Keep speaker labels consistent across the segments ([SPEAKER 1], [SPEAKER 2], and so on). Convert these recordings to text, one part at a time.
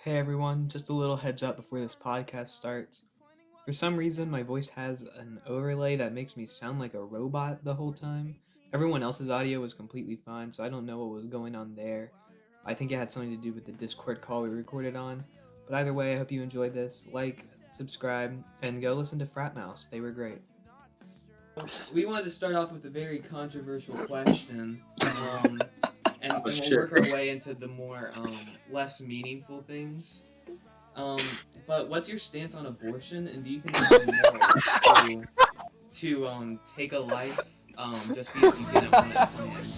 [SPEAKER 1] Hey everyone, just a little heads up before this podcast starts. For some reason, my voice has an overlay that makes me sound like a robot the whole time. Everyone else's audio was completely fine, so I don't know what was going on there. I think it had something to do with the Discord call we recorded on. But either way, I hope you enjoyed this. Like, subscribe, and go listen to Frat Mouse. They were great. We wanted to start off with a very controversial question. And
[SPEAKER 2] Oh,
[SPEAKER 1] we'll
[SPEAKER 2] sure.
[SPEAKER 1] work our way into the more less meaningful things. But what's your stance on abortion, and do you think it's moral to take a life just because you didn't want it planned?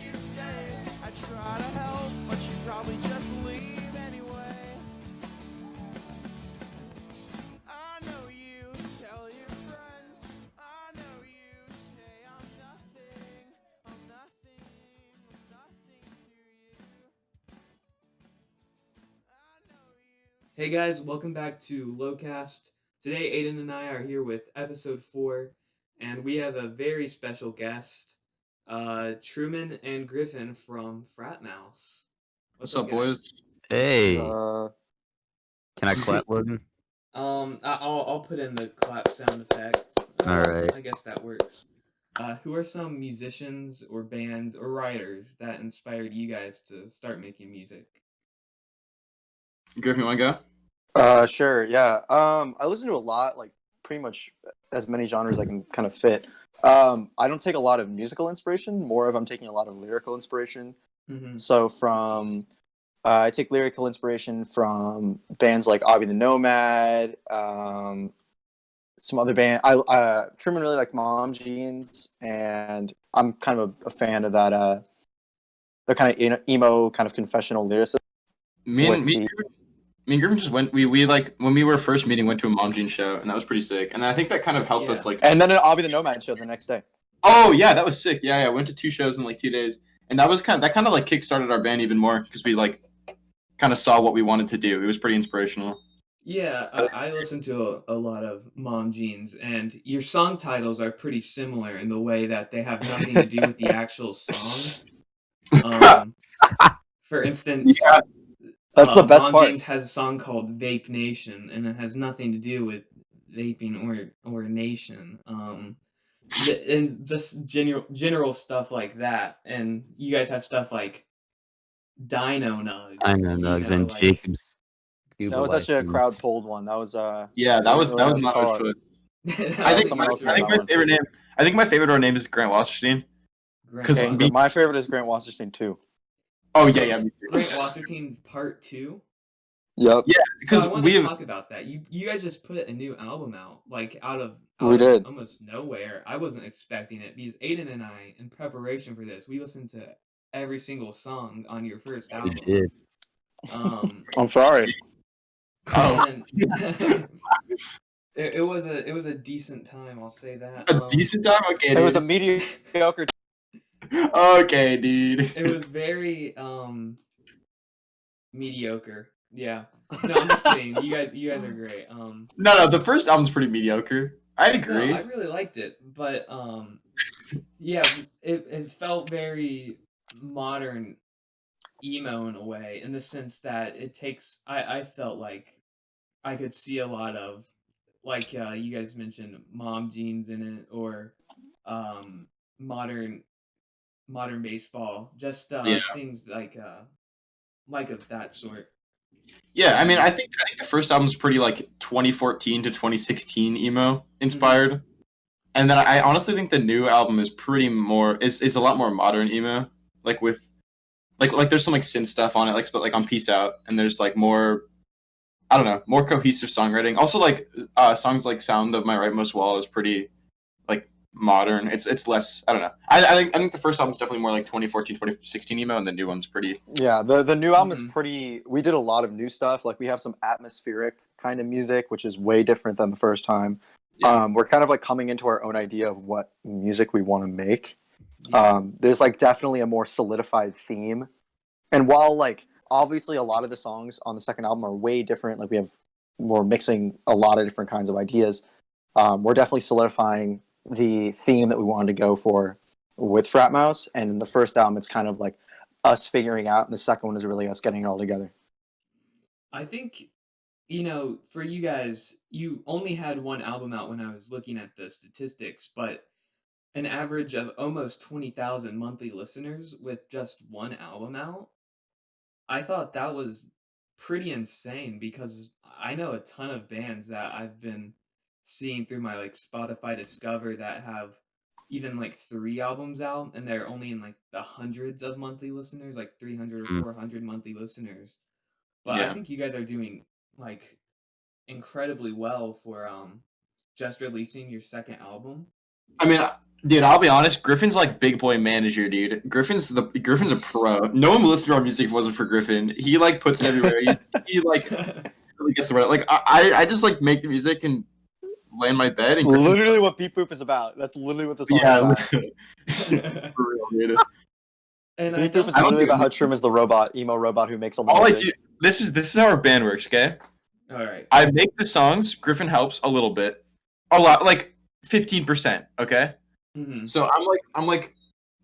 [SPEAKER 1] Hey guys, welcome back to LoCast. Today, Aidan and I are here with episode 4, and we have a very special guest, Truman and Griffin from Frat Mouse.
[SPEAKER 2] What's
[SPEAKER 1] What's up,
[SPEAKER 2] up,
[SPEAKER 1] guys?
[SPEAKER 2] boys?
[SPEAKER 3] Hey,
[SPEAKER 4] Uh,
[SPEAKER 3] can I clap, Logan?
[SPEAKER 1] I'll put in the clap sound effect.
[SPEAKER 3] All right.
[SPEAKER 1] I guess that works. Who are some musicians or bands or writers that inspired you guys to start making music?
[SPEAKER 2] Griffin, you want to
[SPEAKER 4] sure, yeah. I listen to a lot, like pretty much as many genres I can kind of fit. I don't take a lot of musical inspiration, more of I'm taking a lot of lyrical inspiration.
[SPEAKER 1] Mm-hmm.
[SPEAKER 4] So I take lyrical inspiration from bands like Avi the Nomad, some other band. Truman really likes Mom Jeans, and I'm kind of a fan of that, the kind of emo kind of confessional lyricism.
[SPEAKER 2] go? Me and Griffin just went. We like when we were first meeting, went to a Mom Jean show, and that was pretty sick. And I think that kind of helped us
[SPEAKER 1] Yeah.
[SPEAKER 2] like.
[SPEAKER 4] And then an Avi the Nomad show the next day.
[SPEAKER 2] Oh yeah, that was sick. Yeah, I went to 2 shows in like 2 days, and that kind of like kickstarted our band even more because we like kind of saw what we wanted to do. It was pretty inspirational.
[SPEAKER 1] Yeah, I listen to a lot of Mom Jeans, and your song titles are pretty similar in the way that they have nothing to do with the actual song. For instance,
[SPEAKER 2] Yeah.
[SPEAKER 4] That's the best
[SPEAKER 1] Mom
[SPEAKER 4] part.
[SPEAKER 1] Jeans has a song called Vape Nation, and it has nothing to do with vaping or nation. And just general stuff like that. And you guys have stuff like Dino Nugs.
[SPEAKER 3] I know Nugs and
[SPEAKER 1] like
[SPEAKER 3] Jacob's.
[SPEAKER 4] That was actually a crowd pulled one. That was
[SPEAKER 2] Yeah, that was
[SPEAKER 4] really
[SPEAKER 2] not our choice.
[SPEAKER 1] I
[SPEAKER 2] think
[SPEAKER 4] someone else
[SPEAKER 2] I
[SPEAKER 4] wrote
[SPEAKER 2] think
[SPEAKER 4] that
[SPEAKER 2] my
[SPEAKER 4] one.
[SPEAKER 2] favorite name. I think my favorite name is Grant Wasserstein. Because
[SPEAKER 4] Okay, my favorite is Grant Wasserstein too.
[SPEAKER 2] Oh yeah. Me too.
[SPEAKER 1] Grant Wasserstein Part 2.
[SPEAKER 4] Yep.
[SPEAKER 2] Yeah,
[SPEAKER 1] So
[SPEAKER 2] because
[SPEAKER 1] I want to talk about that. You guys just put a new album out, like out of
[SPEAKER 4] did.
[SPEAKER 1] almost nowhere. I wasn't expecting it because Aidan and I, in preparation for this, we listened to every single song on your first album.
[SPEAKER 3] did.
[SPEAKER 4] I'm sorry.
[SPEAKER 1] And it was a decent time, I'll say that.
[SPEAKER 2] A decent time. Okay,
[SPEAKER 4] It
[SPEAKER 2] dude.
[SPEAKER 4] was a mediocre.
[SPEAKER 2] Okay, dude.
[SPEAKER 1] It was very mediocre. Yeah. No, I'm just kidding. You guys are great.
[SPEAKER 2] No, the first album's pretty mediocre. I'd agree.
[SPEAKER 1] No, I really liked it, but yeah, it felt very modern emo in a way, in the sense that it takes. I felt like I could see a lot of, like you guys mentioned, Mom Jeans in it, or modern baseball, just things like of that sort.
[SPEAKER 2] Yeah, I mean, I think the first album's pretty like 2014 to 2016 emo inspired, and then I honestly think the new album is is a lot more modern emo, like with like there's some like synth stuff on it, like but like on Peace Out, and there's like more, I don't know, more cohesive songwriting. Also, like songs like Sound of My Rightmost Wall is pretty like modern. It's less, I don't know. I think the first album's definitely more like 2014, 2016 emo, and the new one's pretty.
[SPEAKER 4] Yeah, the new album is pretty. We did a lot of new stuff. Like we have some atmospheric kind of music, which is way different than the first time.
[SPEAKER 2] Yeah.
[SPEAKER 4] We're kind of like coming into our own idea of what music we want to make. There's like definitely a more solidified theme, and while like obviously a lot of the songs on the second album are way different, like we're mixing a lot of different kinds of ideas. We're definitely solidifying the theme that we wanted to go for with Frat Mouse, and in the first album it's kind of like us figuring out, and the second one is really us getting it all together.
[SPEAKER 1] I think, you know, for you guys, you only had one album out when I was looking at the statistics, but an average of almost 20,000 monthly listeners with just one album out. I thought that was pretty insane because I know a ton of bands that I've been seeing through my like Spotify Discover that have even like 3 albums out and they're only in like the hundreds of monthly listeners, like 300 or
[SPEAKER 3] Mm.
[SPEAKER 1] 400 monthly listeners. But I
[SPEAKER 2] Yeah.
[SPEAKER 1] think you guys are doing like incredibly well for just releasing your second album.
[SPEAKER 2] I mean, dude, I'll be honest. Griffin's like big boy manager, dude. Griffin's a pro. No one would listen to our music if it wasn't for Griffin. He like puts it everywhere. He like really gets the right. Like I just like make the music and lay in my bed and Griffin.
[SPEAKER 4] Literally what Beep Boop is about. That's literally what the song is
[SPEAKER 2] Yeah,
[SPEAKER 4] about.
[SPEAKER 2] for real, dude.
[SPEAKER 1] And
[SPEAKER 4] Beep Boop is
[SPEAKER 2] I don't
[SPEAKER 4] literally
[SPEAKER 2] think-
[SPEAKER 4] about how Truman is the robot, emo robot who makes all the
[SPEAKER 2] All I
[SPEAKER 4] music.
[SPEAKER 2] do. This is how our band works. Okay.
[SPEAKER 1] All right.
[SPEAKER 2] I make the songs. Griffin helps a little bit, a lot, like 15%. Okay.
[SPEAKER 1] Mm-hmm.
[SPEAKER 2] So I'm like,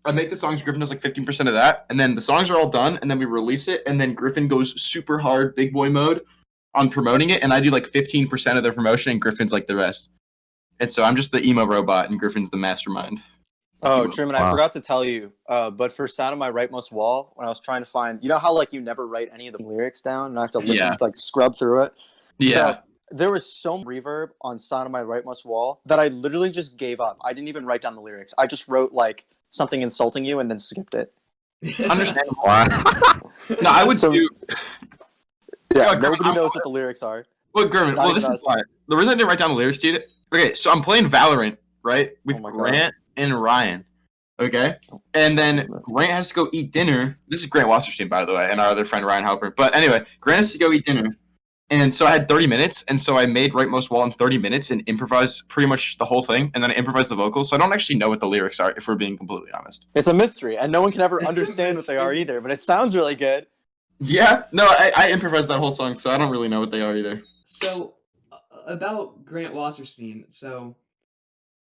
[SPEAKER 2] I make the songs. Griffin does like 15% of that, and then the songs are all done, and then we release it, and then Griffin goes super hard, big boy mode, on promoting it, and I do like 15% of the promotion, and Griffin's like the rest. And so I'm just the emo robot, and Griffin's the mastermind.
[SPEAKER 4] Oh, Truman, I
[SPEAKER 3] Wow.
[SPEAKER 4] forgot to tell you, but for Sound on My Rightmost Wall, when I was trying to find, you know how like you never write any of the lyrics down and I have to listen,
[SPEAKER 2] Yeah.
[SPEAKER 4] like scrub through it?
[SPEAKER 2] Yeah.
[SPEAKER 4] So, there was so much reverb on Sound on My Rightmost Wall that I literally just gave up. I didn't even write down the lyrics. I just wrote like something insulting you and then skipped it.
[SPEAKER 2] Understandable.
[SPEAKER 3] Wow.
[SPEAKER 2] No, I would
[SPEAKER 4] So-
[SPEAKER 2] do.
[SPEAKER 4] Yeah,
[SPEAKER 2] Yeah,
[SPEAKER 4] nobody
[SPEAKER 2] I'm-
[SPEAKER 4] knows what the lyrics are.
[SPEAKER 2] Well, Griffin.
[SPEAKER 4] Not
[SPEAKER 2] Well,
[SPEAKER 4] even
[SPEAKER 2] this is
[SPEAKER 4] us.
[SPEAKER 2] why. The reason I didn't write down the lyrics, dude. Okay, so I'm playing Valorant, right, with
[SPEAKER 4] Oh my God.
[SPEAKER 2] Grant and Ryan. Okay, and then Grant has to go eat dinner. This is Grant Wasserstein, by the way, and our other friend Ryan Halpern. But anyway, Grant has to go eat dinner, and so I had 30 minutes, and so I made Rightmost Wall in 30 minutes and improvised pretty much the whole thing, and then I improvised the vocals. So I don't actually know what the lyrics are, if we're being completely honest.
[SPEAKER 4] It's a mystery, and no one can ever
[SPEAKER 1] It's a
[SPEAKER 4] understand what they are
[SPEAKER 1] mystery.
[SPEAKER 4] either, but it sounds really good.
[SPEAKER 2] Yeah, no, I improvised that whole song, so I don't really know what they are either.
[SPEAKER 1] So about Grant Wasserstein, so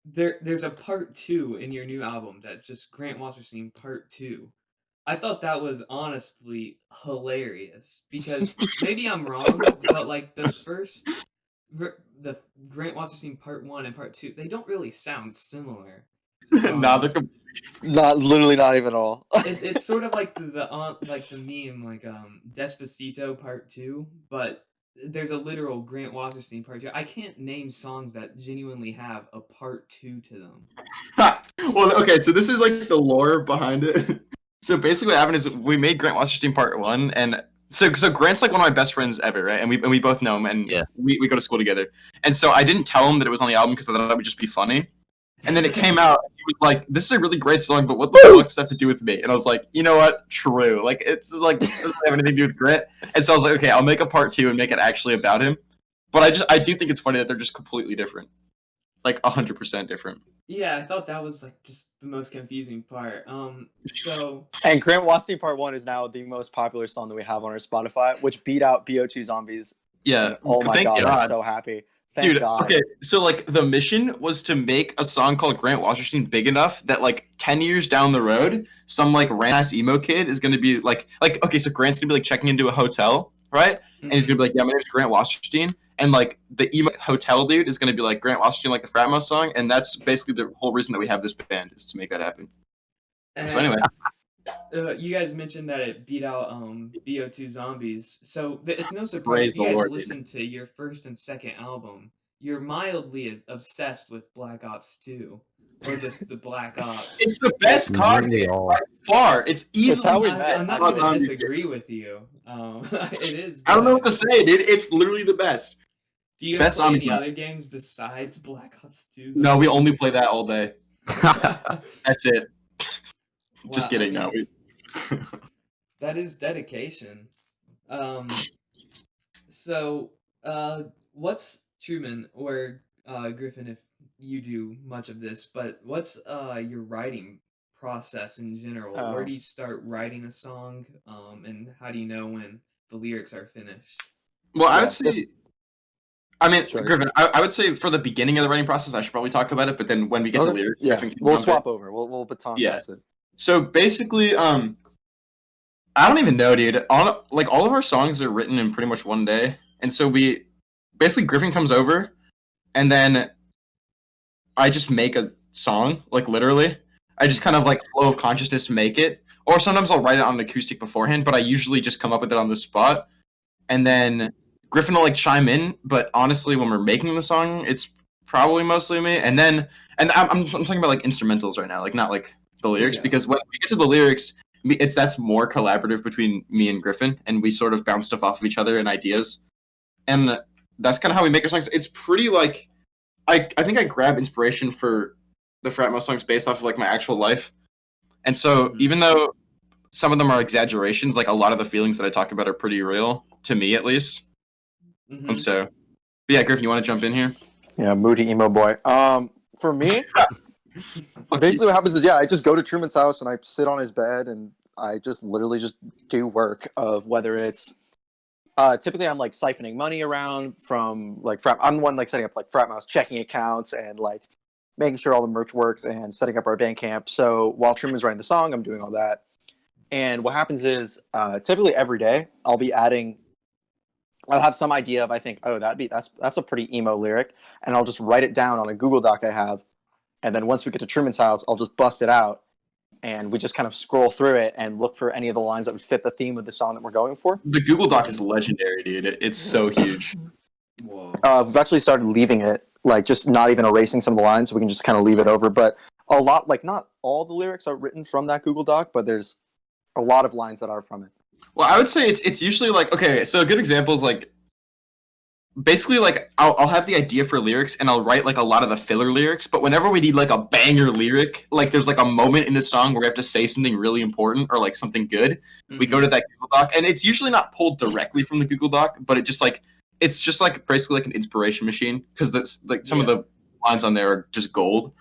[SPEAKER 1] there's a part 2 in your new album that's just Grant Wasserstein part 2. I thought that was honestly hilarious because maybe I'm wrong, but like the Grant Wasserstein part 1 and part 2, they don't really sound similar.
[SPEAKER 2] Nah, the
[SPEAKER 4] Literally not even at all.
[SPEAKER 1] It's sort of like the meme like Despacito part 2, but there's a literal Grant Wasserstein part 2. I can't name songs that genuinely have a part 2 to them.
[SPEAKER 2] Well, okay, so this is like the lore behind it. So basically, what happened is we made Grant Wasserstein Part 1, and so Grant's like one of my best friends ever, right? And we both know him, and
[SPEAKER 3] Yeah.
[SPEAKER 2] we go to school together. And so I didn't tell him that it was on the album because I thought it would just be funny. And then it came out, and he was like, "This is a really great song, but what the fuck does that have to do with me?" And I was like, "You know what? True. Like, it's just like, it doesn't have anything to do with Grant." And so I was like, "Okay, I'll make a part 2 and make it actually about him." But I do think it's funny that they're just completely different, like 100% different.
[SPEAKER 1] Yeah, I thought that was like just the most confusing part. So
[SPEAKER 4] And Grant Wasserstein Part 1 is now the most popular song that we have on our Spotify, which beat out BO2 Zombies.
[SPEAKER 2] Yeah.
[SPEAKER 4] Oh my
[SPEAKER 2] thank
[SPEAKER 4] god,
[SPEAKER 2] God.
[SPEAKER 4] I'm so happy. Thank
[SPEAKER 2] Dude,
[SPEAKER 4] God.
[SPEAKER 2] okay, so like the mission was to make a song called Grant Wasserstein big enough that like 10 years down the road, some like random-ass emo kid is gonna be like okay, so Grant's gonna be like checking into a hotel, right? And he's gonna be like, "Yeah, my name's Grant Wasserstein," and like the emo hotel dude is gonna be like Grant Wasserstein, like the Fratmo song, and that's basically the whole reason that we have this band is to make that happen. So anyway,
[SPEAKER 1] you guys mentioned that it beat out BO2 Zombies. So it's no surprise
[SPEAKER 2] Praise
[SPEAKER 1] if you
[SPEAKER 2] the
[SPEAKER 1] guys
[SPEAKER 2] Lord, dude.
[SPEAKER 1] listened to your first and second album, you're mildly obsessed with Black Ops 2 or just the Black Ops.
[SPEAKER 2] it's the best COD
[SPEAKER 3] Really
[SPEAKER 2] game
[SPEAKER 3] all.
[SPEAKER 2] by far. It's easily.
[SPEAKER 4] how we
[SPEAKER 1] I'm,
[SPEAKER 4] met.
[SPEAKER 1] I'm not
[SPEAKER 2] Oh,
[SPEAKER 1] going
[SPEAKER 2] no,
[SPEAKER 1] to
[SPEAKER 2] dude.
[SPEAKER 1] disagree with you. It is.
[SPEAKER 2] I don't know what
[SPEAKER 1] good.
[SPEAKER 2] to say, dude. It's literally the best.
[SPEAKER 1] Do you guys
[SPEAKER 2] best
[SPEAKER 1] play
[SPEAKER 2] zombie
[SPEAKER 1] any
[SPEAKER 2] map.
[SPEAKER 1] other games besides Black Ops 2?
[SPEAKER 2] No, we only play that all day.
[SPEAKER 1] Wow,
[SPEAKER 2] That's it. Just kidding.
[SPEAKER 1] I
[SPEAKER 2] No,
[SPEAKER 1] mean,
[SPEAKER 2] we.
[SPEAKER 1] that is dedication. So, what's Truman or Griffin, if you do much of this, but what's your writing process in general? Where
[SPEAKER 4] Oh.
[SPEAKER 1] do you start writing a song, and how do you know when the lyrics are finished?
[SPEAKER 2] Well, I
[SPEAKER 4] Yeah,
[SPEAKER 2] would say.
[SPEAKER 4] this-
[SPEAKER 2] I mean,
[SPEAKER 4] Sure.
[SPEAKER 2] Griffin, I would say for the beginning of the writing process, I should probably talk about it. But then when we get to
[SPEAKER 4] Okay.
[SPEAKER 2] lyrics,
[SPEAKER 4] Yeah,
[SPEAKER 2] Griffin can
[SPEAKER 4] we'll
[SPEAKER 2] jump in.
[SPEAKER 4] swap over. We'll baton
[SPEAKER 2] Yeah.
[SPEAKER 4] pass it.
[SPEAKER 2] So basically, I don't even know, dude. Like all of our songs are written in pretty much one day, and so we basically Griffin comes over, and then I just make a song, like literally. I just kind of like flow of consciousness make it, or sometimes I'll write it on an acoustic beforehand, but I usually just come up with it on the spot, and then Griffin will like chime in. But honestly, when we're making the song, it's probably mostly me, and I'm talking about like instrumentals right now, like not like the lyrics, because when we get to the lyrics, that's more collaborative between me and Griffin, and we sort of bounce stuff off of each other and ideas, and that's kind of how we make our songs. It's pretty like I think I grab inspiration for the Fratmo songs based off of like my actual life, and so even though some of them are exaggerations, like a lot of the feelings that I talk about are pretty real to me, at least. And so, but yeah, Griffin, you want to jump in here?
[SPEAKER 4] Yeah, moody emo boy. For me, basically what happens is, I just go to Truman's house and I sit on his bed and I just literally just do work of whether it's typically I'm like siphoning money around from like I'm the one like setting up like Frat Mouse checking accounts and like making sure all the merch works and setting up our band camp. So while Truman's writing the song, I'm doing all that. And what happens is typically every day I'll have some idea of, I think, oh, that's a pretty emo lyric, and I'll just write it down on a Google Doc I have, and then once we get to Truman's house, I'll just bust it out, and we just kind of scroll through it and look for any of the lines that would fit the theme of the song that we're going for.
[SPEAKER 2] The Google Doc is legendary, dude. It's so huge.
[SPEAKER 1] Whoa.
[SPEAKER 4] We've actually started leaving it, like just not even erasing some of the lines, so we can just kind of leave it over. But a lot, like not all the lyrics are written from that Google Doc, but there's a lot of lines that are from it.
[SPEAKER 2] Well, I would say it's usually like, okay, so a good example is like, basically like I'll have the idea for lyrics and I'll write like a lot of the filler lyrics, but whenever we need like a banger lyric, like there's like a moment in the song where we have to say something really important or like something good, we go to that Google Doc, and it's usually not pulled directly from the Google Doc, but it's just like basically like an inspiration machine, because that's like some of the lines on there are just gold.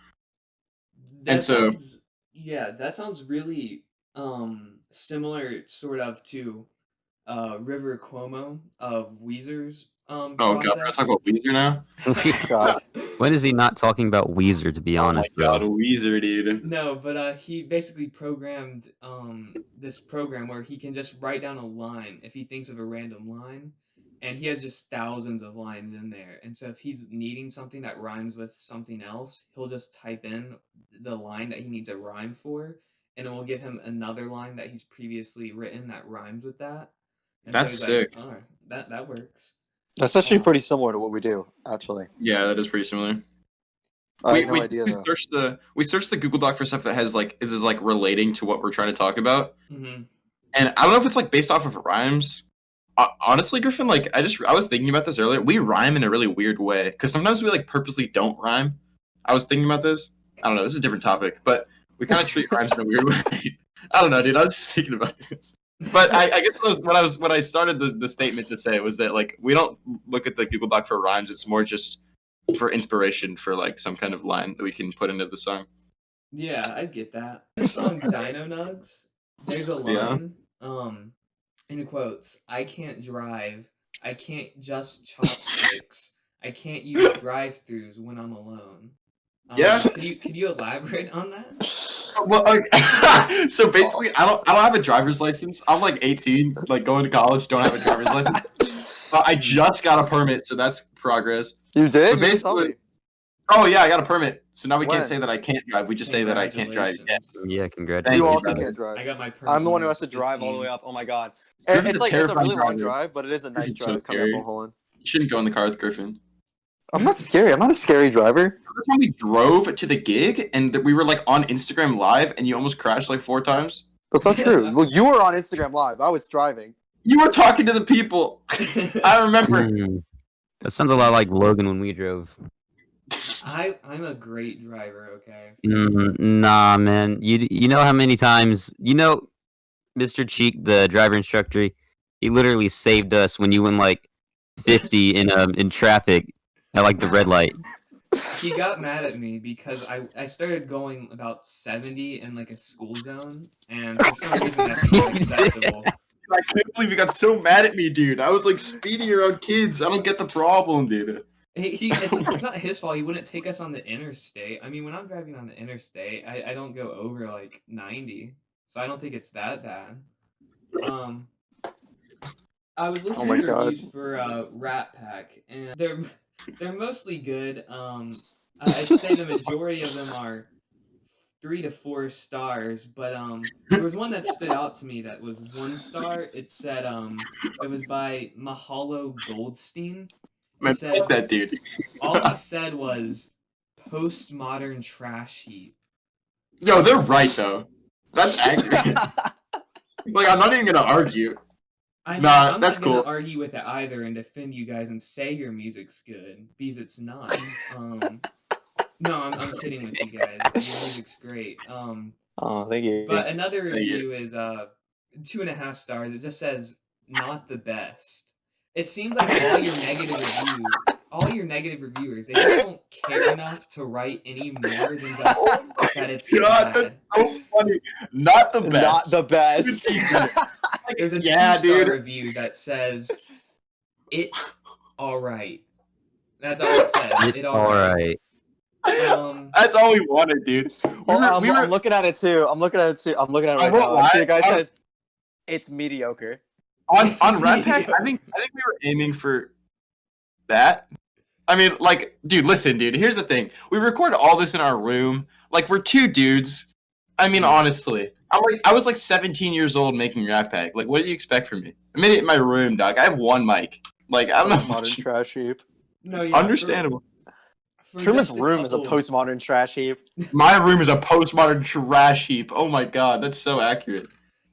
[SPEAKER 1] That sounds really similar sort of to River Cuomo of Weezer's
[SPEAKER 2] God, we're gonna
[SPEAKER 1] process.
[SPEAKER 2] talk about Weezer now.
[SPEAKER 4] God.
[SPEAKER 3] When is he not talking about Weezer, to be honest?
[SPEAKER 2] Oh my God, Weezer, dude.
[SPEAKER 1] No, but he basically programmed this program where he can just write down a line if he thinks of a random line, and he has just thousands of lines in there. And so if he's needing something that rhymes with something else, he'll just type in the line that he needs a rhyme for, and it will give him another line that he's previously written that rhymes with that. And
[SPEAKER 2] That's
[SPEAKER 1] so he's
[SPEAKER 2] sick.
[SPEAKER 1] like, oh, that works.
[SPEAKER 4] That's actually pretty similar to what we do, actually.
[SPEAKER 2] Yeah, that is pretty similar.
[SPEAKER 4] I had no idea, though.
[SPEAKER 2] We search the Google Doc for stuff that has like is like relating to what we're trying to talk about. And I don't know if it's like based off of rhymes. Honestly, Griffin, like I was thinking about this earlier. We rhyme in a really weird way, because sometimes we like purposely don't rhyme. I was thinking about this. I don't know. This is a different topic, but we kind of treat rhymes in a weird way. I don't know, dude. I was just thinking about this. But I guess what I started the statement to say was that like we don't look at the Google Doc for rhymes. It's more just for inspiration for like some kind of line that we can put into the song.
[SPEAKER 1] Yeah, I get that. The song Dino Nugs, there's a line, in quotes, I can't drive, I can't just chopsticks, I can't use drive-thrus when I'm alone.
[SPEAKER 2] Yeah.
[SPEAKER 1] Could you elaborate on that?
[SPEAKER 2] Well, so basically, I don't have a driver's license. I'm like 18, like going to college, don't have a driver's license. But I just got a permit, so that's progress.
[SPEAKER 4] You did?
[SPEAKER 2] But basically, oh yeah, I got a permit. So now we
[SPEAKER 4] When?
[SPEAKER 2] can't say that I can't drive. We just say that I can't drive. Yeah.
[SPEAKER 3] Yeah, congratulations.
[SPEAKER 4] You also
[SPEAKER 2] brother.
[SPEAKER 4] can't drive.
[SPEAKER 1] I got my permit.
[SPEAKER 4] I'm the one who
[SPEAKER 1] when I
[SPEAKER 4] has to
[SPEAKER 1] was
[SPEAKER 4] drive all the
[SPEAKER 1] 15.
[SPEAKER 4] way up. Oh my God.
[SPEAKER 2] Griffin's
[SPEAKER 4] It's
[SPEAKER 2] a
[SPEAKER 4] like it's a
[SPEAKER 2] terrifying
[SPEAKER 4] really long
[SPEAKER 2] driver.
[SPEAKER 4] drive, but it is a nice
[SPEAKER 2] Griffin's so
[SPEAKER 4] drive coming up
[SPEAKER 2] scary.
[SPEAKER 4] Mulholland.
[SPEAKER 2] You shouldn't go in the car with Griffin.
[SPEAKER 4] I'm not scary. I'm not a scary driver.
[SPEAKER 2] Remember when we drove to the gig and we were like on Instagram Live and you almost crashed like 4 times?
[SPEAKER 4] That's not true. Well, you were on Instagram Live. I was driving.
[SPEAKER 2] You were talking to the people. I remember.
[SPEAKER 3] That sounds a lot like Logan when we drove.
[SPEAKER 1] I'm a great driver, okay?
[SPEAKER 3] Nah, man. You know how many times Mr. Cheek, the driver instructor, he literally saved us when you went like 50 in traffic at like the red light.
[SPEAKER 1] He got mad at me because I started going about 70 in like a school zone, and for some reason that's not acceptable.
[SPEAKER 2] I can't believe you got so mad at me, dude. I was like speeding around kids. I don't get the problem, dude.
[SPEAKER 1] It's not his fault. He wouldn't take us on the interstate. I mean, when I'm driving on the interstate, I don't go over like 90, so I don't think it's that bad. I was looking
[SPEAKER 4] Oh my
[SPEAKER 1] at
[SPEAKER 4] God.
[SPEAKER 1] reviews for Rat Pack, and they're mostly good. I'd say the majority of them are 3 to 4 stars, but there was one that stood out to me that was 1 star. It said it was by Mahalo Goldstein. He
[SPEAKER 2] Man, fuck
[SPEAKER 1] said
[SPEAKER 2] that dude.
[SPEAKER 1] all he said was postmodern trash heap.
[SPEAKER 2] Yo, they're right though. That's accurate. Like, I'm not even gonna argue.
[SPEAKER 1] I mean,
[SPEAKER 2] Nah,
[SPEAKER 1] I'm
[SPEAKER 2] that's
[SPEAKER 1] not gonna
[SPEAKER 2] cool.
[SPEAKER 1] argue with it either and defend you guys and say your music's good because it's not. No, I'm kidding with you guys. Your music's great.
[SPEAKER 4] Oh, thank you.
[SPEAKER 1] But another
[SPEAKER 2] Thank you.
[SPEAKER 1] review is 2.5 stars. It just says not the best. It seems like all your negative reviewers, they just don't care enough to write any more than just
[SPEAKER 2] Oh my
[SPEAKER 1] that it's
[SPEAKER 2] God,
[SPEAKER 1] bad.
[SPEAKER 2] that's so funny. Not the best.
[SPEAKER 4] Not the best.
[SPEAKER 2] Like,
[SPEAKER 1] There's a
[SPEAKER 2] yeah,
[SPEAKER 1] 2-star
[SPEAKER 2] dude.
[SPEAKER 1] review that says it all right. That's all it says.
[SPEAKER 3] It's
[SPEAKER 1] It all right.
[SPEAKER 2] That's all we wanted, dude.
[SPEAKER 4] I'm looking at it too. I'm looking at it right
[SPEAKER 2] won't
[SPEAKER 4] now. See, the
[SPEAKER 2] lie,
[SPEAKER 4] guy says it's mediocre.
[SPEAKER 2] on Rat Pack. I think we were aiming for that. I mean, like, dude, listen, dude. Here's the thing. We record all this in our room. Like, we're two dudes. I mean, honestly, I was like 17 years old making Rat Pack. Like, what do you expect from me? I made it in my room, dog. I have one mic. Like, I don't know.
[SPEAKER 4] Modern trash heap.
[SPEAKER 1] No, yeah,
[SPEAKER 2] Understandable.
[SPEAKER 1] for
[SPEAKER 4] Truman's
[SPEAKER 1] just a
[SPEAKER 4] room is a
[SPEAKER 1] couple-
[SPEAKER 4] postmodern trash heap.
[SPEAKER 2] My room is a postmodern trash heap. Oh my god, that's so accurate.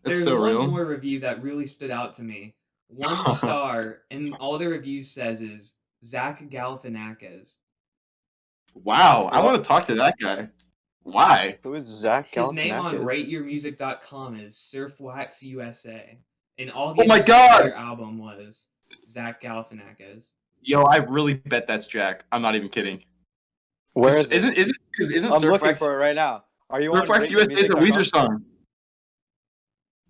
[SPEAKER 2] That's
[SPEAKER 1] There's
[SPEAKER 2] so
[SPEAKER 1] one
[SPEAKER 2] real.
[SPEAKER 1] more review that really stood out to me. 1 star, and all the review says is Zach Galifianakis.
[SPEAKER 2] Wow, I want to talk to that guy. Why?
[SPEAKER 4] Who is Zach
[SPEAKER 1] His name on
[SPEAKER 4] Galifianakis?
[SPEAKER 1] rateyourmusic.com is Surfwax USA, and all
[SPEAKER 2] Oh my
[SPEAKER 1] his
[SPEAKER 2] God!
[SPEAKER 1] entire album was Zach Galifianakis.
[SPEAKER 2] Yo, I really bet that's Jack. I'm not even kidding.
[SPEAKER 4] Where is it?
[SPEAKER 2] Isn't
[SPEAKER 4] I'm looking
[SPEAKER 2] Surfwax
[SPEAKER 4] for it right now. Are you on
[SPEAKER 2] Surfwax USA is a
[SPEAKER 4] rateyourmusic.com?
[SPEAKER 2] Weezer song?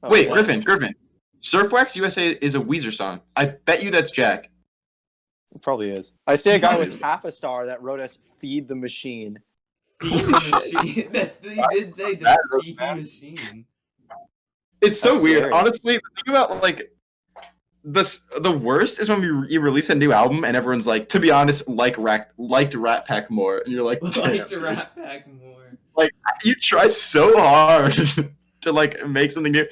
[SPEAKER 4] Oh,
[SPEAKER 2] Wait,
[SPEAKER 4] what?
[SPEAKER 2] Griffin. Surfwax USA is a Weezer song. I bet you that's Jack.
[SPEAKER 4] It probably is. I see a guy with half a star that wrote us "Feed the Machine."
[SPEAKER 1] Feed the machine. He did say just feed the machine.
[SPEAKER 2] It's so
[SPEAKER 4] That's
[SPEAKER 2] weird.
[SPEAKER 4] scary.
[SPEAKER 2] Honestly, think about like the worst is when you release a new album and everyone's like, to be honest, liked Rat Pack more, and you're like,
[SPEAKER 1] Like to
[SPEAKER 2] damn,
[SPEAKER 1] Rat Pack more.
[SPEAKER 2] you try so hard to like make something new,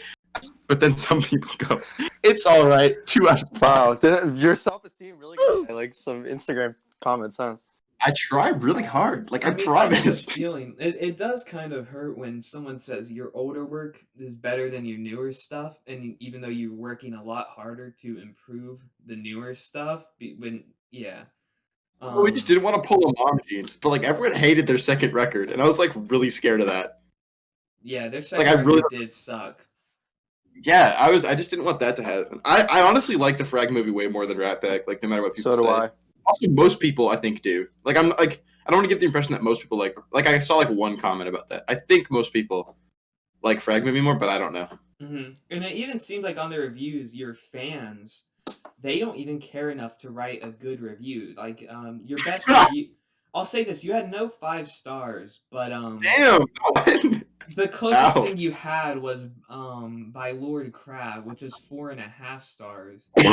[SPEAKER 2] but then some people go, it's all right. 2 out of 5.
[SPEAKER 4] Wow, your self-esteem really good. I like some Instagram comments, huh?
[SPEAKER 2] I try really hard. Like, I
[SPEAKER 1] I get
[SPEAKER 2] promise.
[SPEAKER 1] the feeling it does kind of hurt when someone says your older work is better than your newer stuff, and even though you're working a lot harder to improve the newer stuff,
[SPEAKER 2] We just didn't want to pull a mom jeans, but like everyone hated their second record, and I was like really scared of that.
[SPEAKER 1] Yeah, their
[SPEAKER 2] Like,
[SPEAKER 1] second
[SPEAKER 2] I really-
[SPEAKER 1] record did suck.
[SPEAKER 2] Yeah, I just didn't want that to happen. I honestly like the Frag movie way more than Rat Pack. Like, no matter what people
[SPEAKER 4] So do
[SPEAKER 2] say.
[SPEAKER 4] I.
[SPEAKER 2] Also, most people I think do. Like, I don't want to give the impression that most people like I saw like one comment about that. I think most people like Frag movie more, but I don't know.
[SPEAKER 1] And it even seemed like on the reviews, your fans, they don't even care enough to write a good review. Like your best review. I'll say this: you had no 5 stars, but
[SPEAKER 2] Damn.
[SPEAKER 1] the closest
[SPEAKER 2] Ow.
[SPEAKER 1] thing you had was by Lord Crab, which is 4.5 stars. He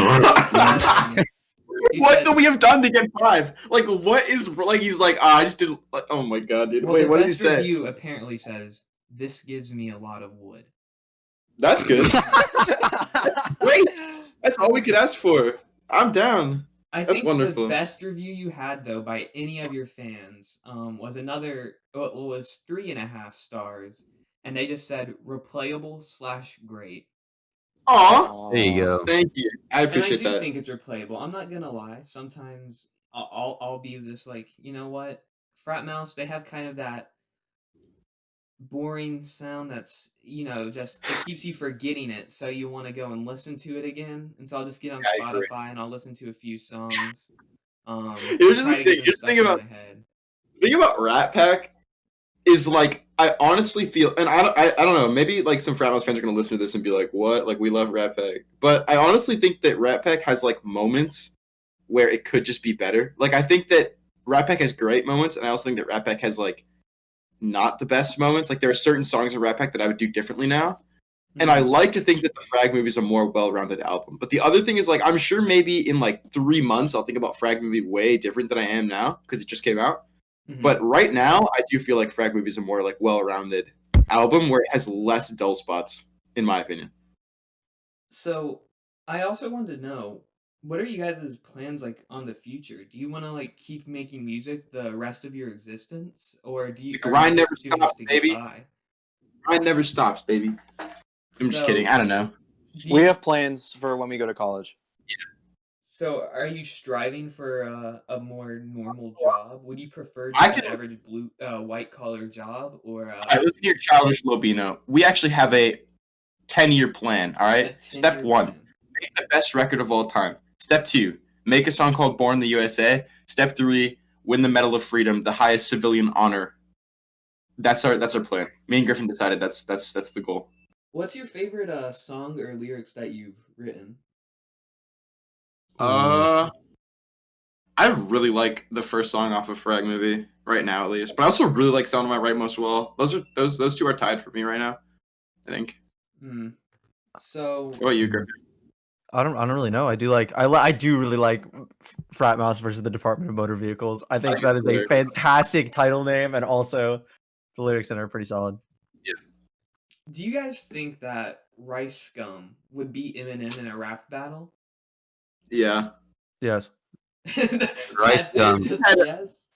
[SPEAKER 2] What
[SPEAKER 1] said-
[SPEAKER 2] do we have done to get 5? Like, what is like? He's like, I just didn't. Oh my god, dude.
[SPEAKER 1] Well,
[SPEAKER 2] Wait,
[SPEAKER 1] the
[SPEAKER 2] what did he
[SPEAKER 1] best
[SPEAKER 2] say?
[SPEAKER 1] review apparently says this gives me a lot of wood.
[SPEAKER 2] That's good. Wait, that's all we could ask for. I'm down.
[SPEAKER 1] I
[SPEAKER 2] That's
[SPEAKER 1] think
[SPEAKER 2] wonderful.
[SPEAKER 1] the best review you had though by any of your fans was was 3.5 stars, and they just said replayable/great.
[SPEAKER 2] Aw,
[SPEAKER 3] There you go.
[SPEAKER 2] thank you. I
[SPEAKER 1] And I
[SPEAKER 2] appreciate
[SPEAKER 1] do
[SPEAKER 2] that.
[SPEAKER 1] think it's replayable. I'm not gonna lie. Sometimes I'll be this like, you know what, Frat Mouse, they have kind of that boring sound that's, just it keeps you forgetting it, so you want to go and listen to it again. And so I'll just get on
[SPEAKER 2] I agree.
[SPEAKER 1] Spotify and I'll listen to a few songs.
[SPEAKER 2] Here's
[SPEAKER 1] try to
[SPEAKER 2] the thing.
[SPEAKER 1] get them
[SPEAKER 2] Here's the
[SPEAKER 1] stuck
[SPEAKER 2] thing
[SPEAKER 1] in
[SPEAKER 2] about
[SPEAKER 1] my head.
[SPEAKER 2] the thing about Rat Pack is like I honestly feel, and I don't know, maybe like some Frat Mouse fans are gonna listen to this and be like, what? Like, we love Rat Pack, but I honestly think that Rat Pack has like moments where it could just be better. Like, I think that Rat Pack has great moments, and I also think that Rat Pack has like not the best moments. Like, there are certain songs in Rat Pack that I would do differently now. And I like to think that the Frag movie is a more well-rounded album. But the other thing is, like, I'm sure maybe in like 3 months I'll think about Frag movie way different than I am now because it just came out.
[SPEAKER 1] Mhm.
[SPEAKER 2] But right now, I do feel like Frag movie is a more like well-rounded album where it has less dull spots, in my opinion.
[SPEAKER 1] So I also wanted to know, what are you guys' plans like on the future? Do you want to like keep making music the rest of your existence, or
[SPEAKER 2] The
[SPEAKER 1] are you
[SPEAKER 2] grind never
[SPEAKER 1] just doing this
[SPEAKER 2] stops,
[SPEAKER 1] to get
[SPEAKER 2] baby.
[SPEAKER 1] by?
[SPEAKER 2] Grind never stops, baby. I'm just kidding. I don't know.
[SPEAKER 4] We have plans for when we go to college.
[SPEAKER 1] So are you striving for a more normal job? Would you prefer
[SPEAKER 2] I
[SPEAKER 1] just an
[SPEAKER 2] can-
[SPEAKER 1] average white collar job, or
[SPEAKER 2] All right, listen here, childish Lobino. We actually have a 10-year plan, all
[SPEAKER 1] a
[SPEAKER 2] right?
[SPEAKER 1] 10-year
[SPEAKER 2] Step 1,
[SPEAKER 1] plan?
[SPEAKER 2] make the best record of all time. Step 2, make a song called Born in the USA. Step 3, win the Medal of Freedom, the highest civilian honor. That's our plan. Me and Griffin decided that's the goal.
[SPEAKER 1] What's your favorite song or lyrics that you've written?
[SPEAKER 2] I really like the first song off of Frag movie right now, at least. But I also really like Sound on My Right Most Well. Those two are tied for me right now, I think.
[SPEAKER 1] So
[SPEAKER 2] What about you, Griffin?
[SPEAKER 5] I don't really know. I do really like Frat Mouse versus the Department of Motor Vehicles. I think that is a fantastic title name, and also the lyrics in it are pretty solid.
[SPEAKER 1] do you guys think that Rice Scum would beat Eminem in a rap battle?
[SPEAKER 2] Yeah.
[SPEAKER 5] Yes.
[SPEAKER 1] That's
[SPEAKER 3] Scum.
[SPEAKER 1] it, just yes.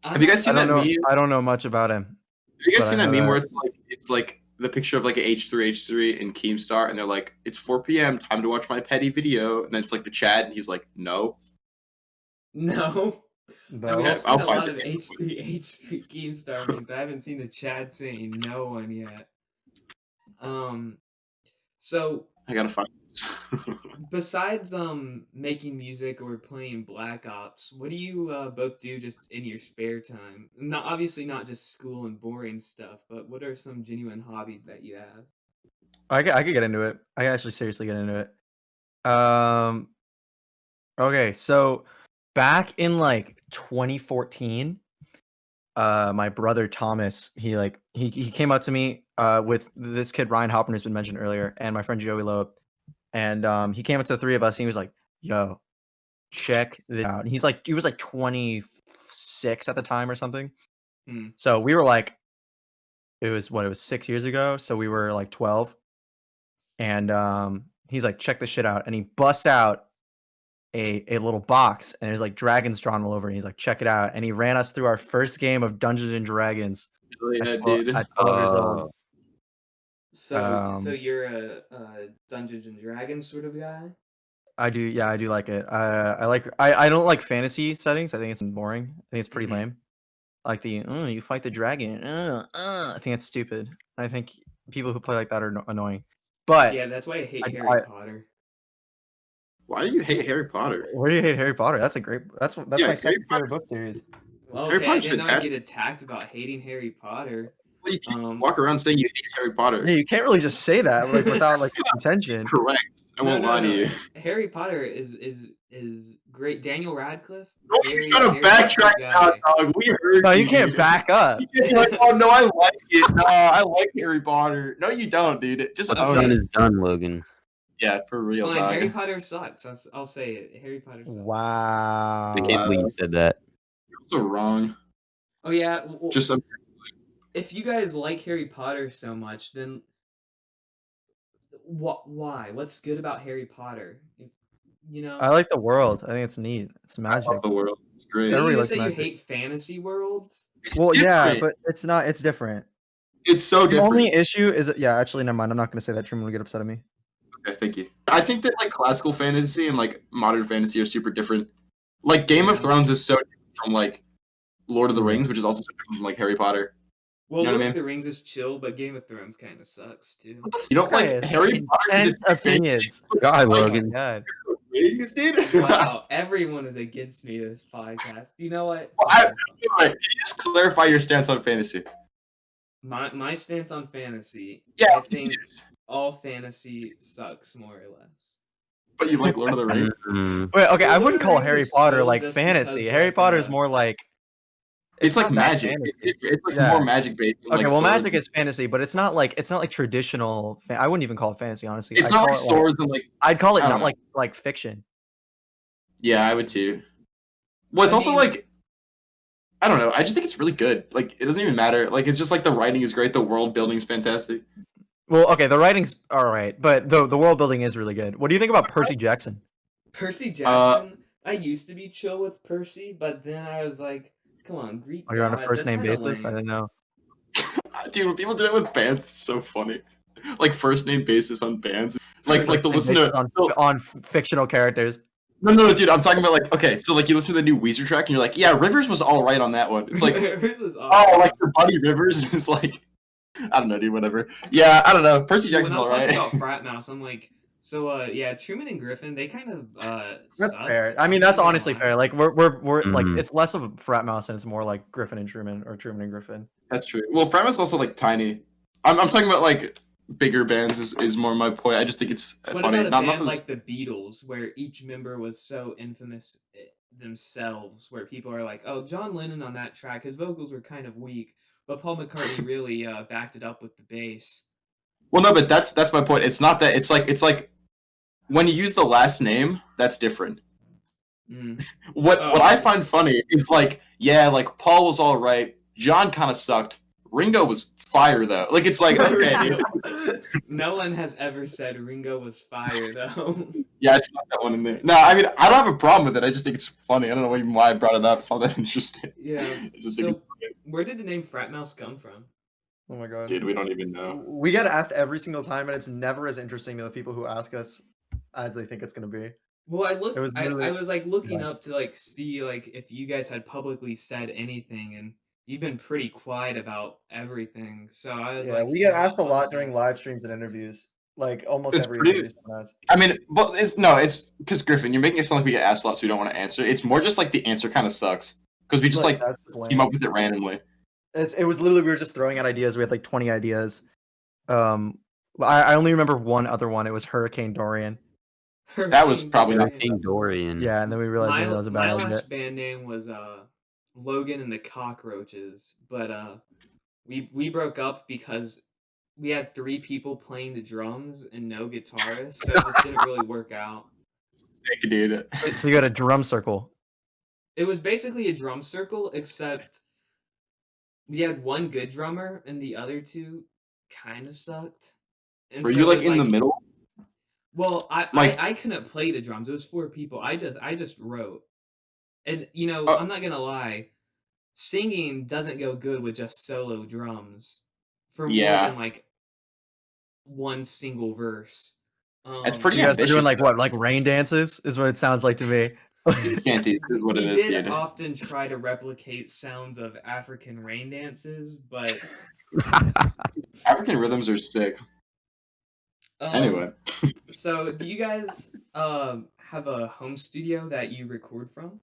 [SPEAKER 2] Have you guys seen that meme?
[SPEAKER 5] I don't know much about him.
[SPEAKER 2] Have you guys
[SPEAKER 5] but
[SPEAKER 2] seen
[SPEAKER 5] I
[SPEAKER 2] that
[SPEAKER 5] know
[SPEAKER 2] meme where
[SPEAKER 5] that-
[SPEAKER 2] it's like the picture of like an H3H3 in Keemstar, and they're like, it's 4 p.m., time to watch my petty video, and then it's like the Chad, and he's like, no.
[SPEAKER 1] No. I mean,
[SPEAKER 2] Okay,
[SPEAKER 1] I've seen
[SPEAKER 2] I'll
[SPEAKER 1] a
[SPEAKER 2] find
[SPEAKER 1] lot
[SPEAKER 2] it.
[SPEAKER 1] of H3 Keemstar memes. I haven't seen the Chad saying no one yet. So
[SPEAKER 2] I gotta find this.
[SPEAKER 1] besides making music or playing Black Ops, what do you both do just in your spare time? Not obviously not just school and boring stuff, but what are some genuine hobbies that you have?
[SPEAKER 5] I could get into it. I can actually seriously get into it. Okay, so back in like 2014, my brother Thomas, he came up to me with this kid Ryan Hopper who's been mentioned earlier, and my friend Joey Loeb, and he came up to the three of us, and he was like, "Yo, check this out." And he was like 26 at the time or something. So we were like, it was 6 years ago, so we were like 12, and he's like, "Check this shit out," and he busts out a little box, and there's like dragons drawn all over, and he's like, "Check it out," and he ran us through our first game of Dungeons and Dragons
[SPEAKER 2] Yeah, dude.
[SPEAKER 5] at 12 years old.
[SPEAKER 1] So you're a Dungeons and Dragons sort of guy?
[SPEAKER 5] I do like it. I don't like fantasy settings. I think it's boring. I think it's pretty lame. I like you fight the dragon. I think it's stupid. I think people who play like that are annoying. But
[SPEAKER 1] yeah, that's why I hate Harry Potter.
[SPEAKER 2] Why do you hate Harry Potter?
[SPEAKER 5] Why do you hate Harry Potter? That's
[SPEAKER 2] Yeah,
[SPEAKER 5] my second favorite book series.
[SPEAKER 1] Well,
[SPEAKER 2] Harry
[SPEAKER 1] okay, I
[SPEAKER 2] Potter's
[SPEAKER 1] did not
[SPEAKER 2] fantastic.
[SPEAKER 1] get attacked about hating Harry Potter.
[SPEAKER 2] Well, you can't walk around saying you hate Harry Potter.
[SPEAKER 5] Yeah, you can't really just say that like without like intention.
[SPEAKER 2] Correct. I won't lie to you.
[SPEAKER 1] Harry Potter is great. Daniel Radcliffe.
[SPEAKER 2] No, you gotta backtrack now, dog. We heard.
[SPEAKER 5] No, you can't back up.
[SPEAKER 2] You're like, oh no, I like it. No, I like Harry Potter. No, you don't, dude. Just
[SPEAKER 3] What's done is done, Logan.
[SPEAKER 2] Yeah, for real.
[SPEAKER 1] Fine,
[SPEAKER 2] dog.
[SPEAKER 1] Harry Potter sucks. I'll say it. Harry Potter sucks.
[SPEAKER 5] Wow.
[SPEAKER 3] I can't believe you said that.
[SPEAKER 2] You're also wrong.
[SPEAKER 1] Oh yeah. Well,
[SPEAKER 2] Just
[SPEAKER 1] if you guys like Harry Potter so much, then why? What's good about Harry Potter?
[SPEAKER 5] I like the world. I think it's neat. It's magic.
[SPEAKER 2] I love the world. It's great.
[SPEAKER 1] Did
[SPEAKER 5] Everybody
[SPEAKER 1] you
[SPEAKER 5] likes
[SPEAKER 1] say you
[SPEAKER 5] magic.
[SPEAKER 1] hate fantasy worlds?
[SPEAKER 2] It's
[SPEAKER 5] Well, yeah,
[SPEAKER 2] different.
[SPEAKER 5] but it's not. It's different.
[SPEAKER 2] It's so
[SPEAKER 5] The
[SPEAKER 2] different.
[SPEAKER 5] only issue is actually, never mind. I'm not going to say that. Truman will get upset at me.
[SPEAKER 2] Okay, thank you. I think that like classical fantasy and like modern fantasy are super different. Like Game of Thrones is so different from like Lord of the Rings, which is also so different from like Harry Potter.
[SPEAKER 1] Well,
[SPEAKER 2] You know what I
[SPEAKER 1] Lord of
[SPEAKER 2] mean?
[SPEAKER 1] the Rings is chill, but Game of Thrones kind of sucks too.
[SPEAKER 2] You don't like
[SPEAKER 5] Guys,
[SPEAKER 2] Harry Potter? 'cause
[SPEAKER 5] intense
[SPEAKER 2] it's fake
[SPEAKER 5] opinions.
[SPEAKER 3] God,
[SPEAKER 2] Like,
[SPEAKER 3] Logan.
[SPEAKER 5] God.
[SPEAKER 2] Rings, dude.
[SPEAKER 1] Wow, everyone is against me this podcast. You know what?
[SPEAKER 2] Alright, can you just clarify your stance on fantasy?
[SPEAKER 1] My stance on fantasy.
[SPEAKER 2] Yeah,
[SPEAKER 1] I think all fantasy sucks more or less.
[SPEAKER 2] but you like Lord of the Rings.
[SPEAKER 3] Mm.
[SPEAKER 5] Wait, okay.
[SPEAKER 1] Well,
[SPEAKER 5] I
[SPEAKER 1] Lord
[SPEAKER 5] wouldn't
[SPEAKER 1] of the
[SPEAKER 5] call
[SPEAKER 1] Rings
[SPEAKER 5] Harry
[SPEAKER 1] is
[SPEAKER 5] Potter
[SPEAKER 1] chill
[SPEAKER 5] like
[SPEAKER 1] just
[SPEAKER 5] fantasy.
[SPEAKER 1] because,
[SPEAKER 5] Harry
[SPEAKER 1] like,
[SPEAKER 5] Potter is more like
[SPEAKER 2] It's like
[SPEAKER 5] not that
[SPEAKER 2] magic.
[SPEAKER 5] fantasy.
[SPEAKER 2] It's like
[SPEAKER 5] Yeah.
[SPEAKER 2] more magic based. Than,
[SPEAKER 5] Okay,
[SPEAKER 2] like,
[SPEAKER 5] well,
[SPEAKER 2] swords
[SPEAKER 5] magic
[SPEAKER 2] and-
[SPEAKER 5] is fantasy, but it's not like traditional. I wouldn't even call it fantasy, honestly.
[SPEAKER 2] It's
[SPEAKER 5] I'd
[SPEAKER 2] not
[SPEAKER 5] call
[SPEAKER 2] like
[SPEAKER 5] it
[SPEAKER 2] swords and like.
[SPEAKER 5] I'd call it
[SPEAKER 2] I
[SPEAKER 5] not
[SPEAKER 2] don't know.
[SPEAKER 5] like fiction.
[SPEAKER 2] Yeah, I would too. Well, it's
[SPEAKER 1] I
[SPEAKER 2] also
[SPEAKER 1] mean-
[SPEAKER 2] like. I don't know. I just think it's really good. Like, it doesn't even matter. Like, it's just like the writing is great. The world building is fantastic.
[SPEAKER 5] Well, okay, the writing's all right, but the world building is really good. What do you think about Percy Jackson?
[SPEAKER 1] Percy Jackson. I used to be chill with Percy, but then I was like, come on, Greek.
[SPEAKER 5] Are you on a
[SPEAKER 1] gods,
[SPEAKER 5] first
[SPEAKER 1] that's
[SPEAKER 5] name
[SPEAKER 1] kinda
[SPEAKER 5] basis? I
[SPEAKER 1] lame.
[SPEAKER 5] didn't know.
[SPEAKER 2] Dude, when people do that with bands, it's so funny. Like first name basis on bands. Like the
[SPEAKER 5] Name
[SPEAKER 2] listener.
[SPEAKER 5] basis on fictional characters.
[SPEAKER 2] No, dude. I'm talking about like okay. So like you listen to the new Weezer track and you're like, yeah, Rivers was all right on that one. It's like,
[SPEAKER 1] It was
[SPEAKER 2] oh,
[SPEAKER 1] awesome.
[SPEAKER 2] like your buddy Rivers is like, I don't know, dude. Whatever. Yeah, I don't know. Percy
[SPEAKER 1] When
[SPEAKER 2] Jackson's
[SPEAKER 1] I'm
[SPEAKER 2] all
[SPEAKER 1] talking
[SPEAKER 2] right.
[SPEAKER 1] about Frat Mouse, I'm like, so yeah, Truman and Griffin, they kind of
[SPEAKER 5] That's
[SPEAKER 1] sucked.
[SPEAKER 5] fair. I mean, that's
[SPEAKER 1] I'm not
[SPEAKER 5] honestly
[SPEAKER 1] gonna lie.
[SPEAKER 5] fair. Like we're like
[SPEAKER 3] Mhm.
[SPEAKER 5] it's less of a frat mouse and it's more like Griffin and Truman or Truman and Griffin.
[SPEAKER 2] That's true. Well, Framus also like tiny. I'm talking about like bigger bands is more my point. I just think it's
[SPEAKER 1] What
[SPEAKER 2] funny.
[SPEAKER 1] about a
[SPEAKER 2] Not
[SPEAKER 1] band
[SPEAKER 2] enough
[SPEAKER 1] like the Beatles, where each member was so infamous themselves, where people are like, "Oh, John Lennon on that track, his vocals were kind of weak, but Paul McCartney really backed it up with the bass."
[SPEAKER 2] Well, no, but that's my point. It's not that. It's like when you use the last name, that's different.
[SPEAKER 1] Mm.
[SPEAKER 2] What
[SPEAKER 1] Oh.
[SPEAKER 2] I find funny is like, yeah, like Paul was all right. John kind of sucked. Ringo was fire though. Like it's like okay, dude.
[SPEAKER 1] No one has ever said Ringo was fire, though.
[SPEAKER 2] Yeah, I stuck that one in there. No, I mean I don't have a problem with it. I just think it's funny. I don't know even why I brought it up. It's not that interesting.
[SPEAKER 1] Yeah.
[SPEAKER 2] I just think
[SPEAKER 1] So, where did the name Frat Mouse come from?
[SPEAKER 5] Oh my god.
[SPEAKER 2] dude, we don't even know.
[SPEAKER 5] We get asked every single time, and it's never as interesting to the people who ask us as they think it's gonna be.
[SPEAKER 1] Well, I looked.
[SPEAKER 5] was
[SPEAKER 1] I
[SPEAKER 5] literally-
[SPEAKER 1] was like looking
[SPEAKER 5] yeah.
[SPEAKER 1] up to like see like if you guys had publicly said anything, and you've been pretty quiet about everything. So I was
[SPEAKER 5] Yeah,
[SPEAKER 1] like,
[SPEAKER 5] we get asked a
[SPEAKER 1] I'll
[SPEAKER 5] lot
[SPEAKER 1] just
[SPEAKER 5] during
[SPEAKER 1] ask.
[SPEAKER 5] live streams and interviews. Like almost
[SPEAKER 2] It's
[SPEAKER 5] every
[SPEAKER 2] pretty-
[SPEAKER 5] interview someone has.
[SPEAKER 2] I mean, but it's because Griffin, you're making it sound like we get asked a lot, so we don't want to answer. It's more just like the answer kind of sucks because we just like
[SPEAKER 5] that's just lame.
[SPEAKER 2] came up with it randomly.
[SPEAKER 5] It was literally we were just throwing out ideas. We had like 20 ideas. I only remember one other one. It was Hurricane Dorian.
[SPEAKER 2] That was probably not-
[SPEAKER 3] King Dorian.
[SPEAKER 5] Yeah, and then we realized maybe that was a
[SPEAKER 1] My
[SPEAKER 5] bad idea.
[SPEAKER 1] last band name was Logan and the Cockroaches, but we broke up because we had 3 people playing the drums and no guitarist, so it just didn't really work out.
[SPEAKER 2] Sick, dude.
[SPEAKER 5] So you got a drum circle.
[SPEAKER 1] It was basically a drum circle, except we had one good drummer and the other 2 kind of sucked. And
[SPEAKER 2] Were
[SPEAKER 1] so
[SPEAKER 2] you
[SPEAKER 1] it
[SPEAKER 2] like
[SPEAKER 1] was
[SPEAKER 2] in the middle?
[SPEAKER 1] Well,
[SPEAKER 2] Like-
[SPEAKER 1] I couldn't play the drums. It was 4 people. I just wrote. And you know,
[SPEAKER 2] Oh.
[SPEAKER 1] I'm not gonna lie, singing doesn't go good with just solo drums for more
[SPEAKER 2] Yeah.
[SPEAKER 1] than like one single verse.
[SPEAKER 2] It's
[SPEAKER 5] So
[SPEAKER 2] pretty
[SPEAKER 5] you guys were
[SPEAKER 2] ambitious,
[SPEAKER 5] doing like
[SPEAKER 2] though.
[SPEAKER 5] what, like rain dances? Is what it sounds like to me.
[SPEAKER 2] Shanties is what
[SPEAKER 1] We
[SPEAKER 2] it is,
[SPEAKER 1] did
[SPEAKER 2] dude.
[SPEAKER 1] often try to replicate sounds of African rain dances, but
[SPEAKER 2] African rhythms are sick. Anyway,
[SPEAKER 1] So do you guys have a home studio that you record from?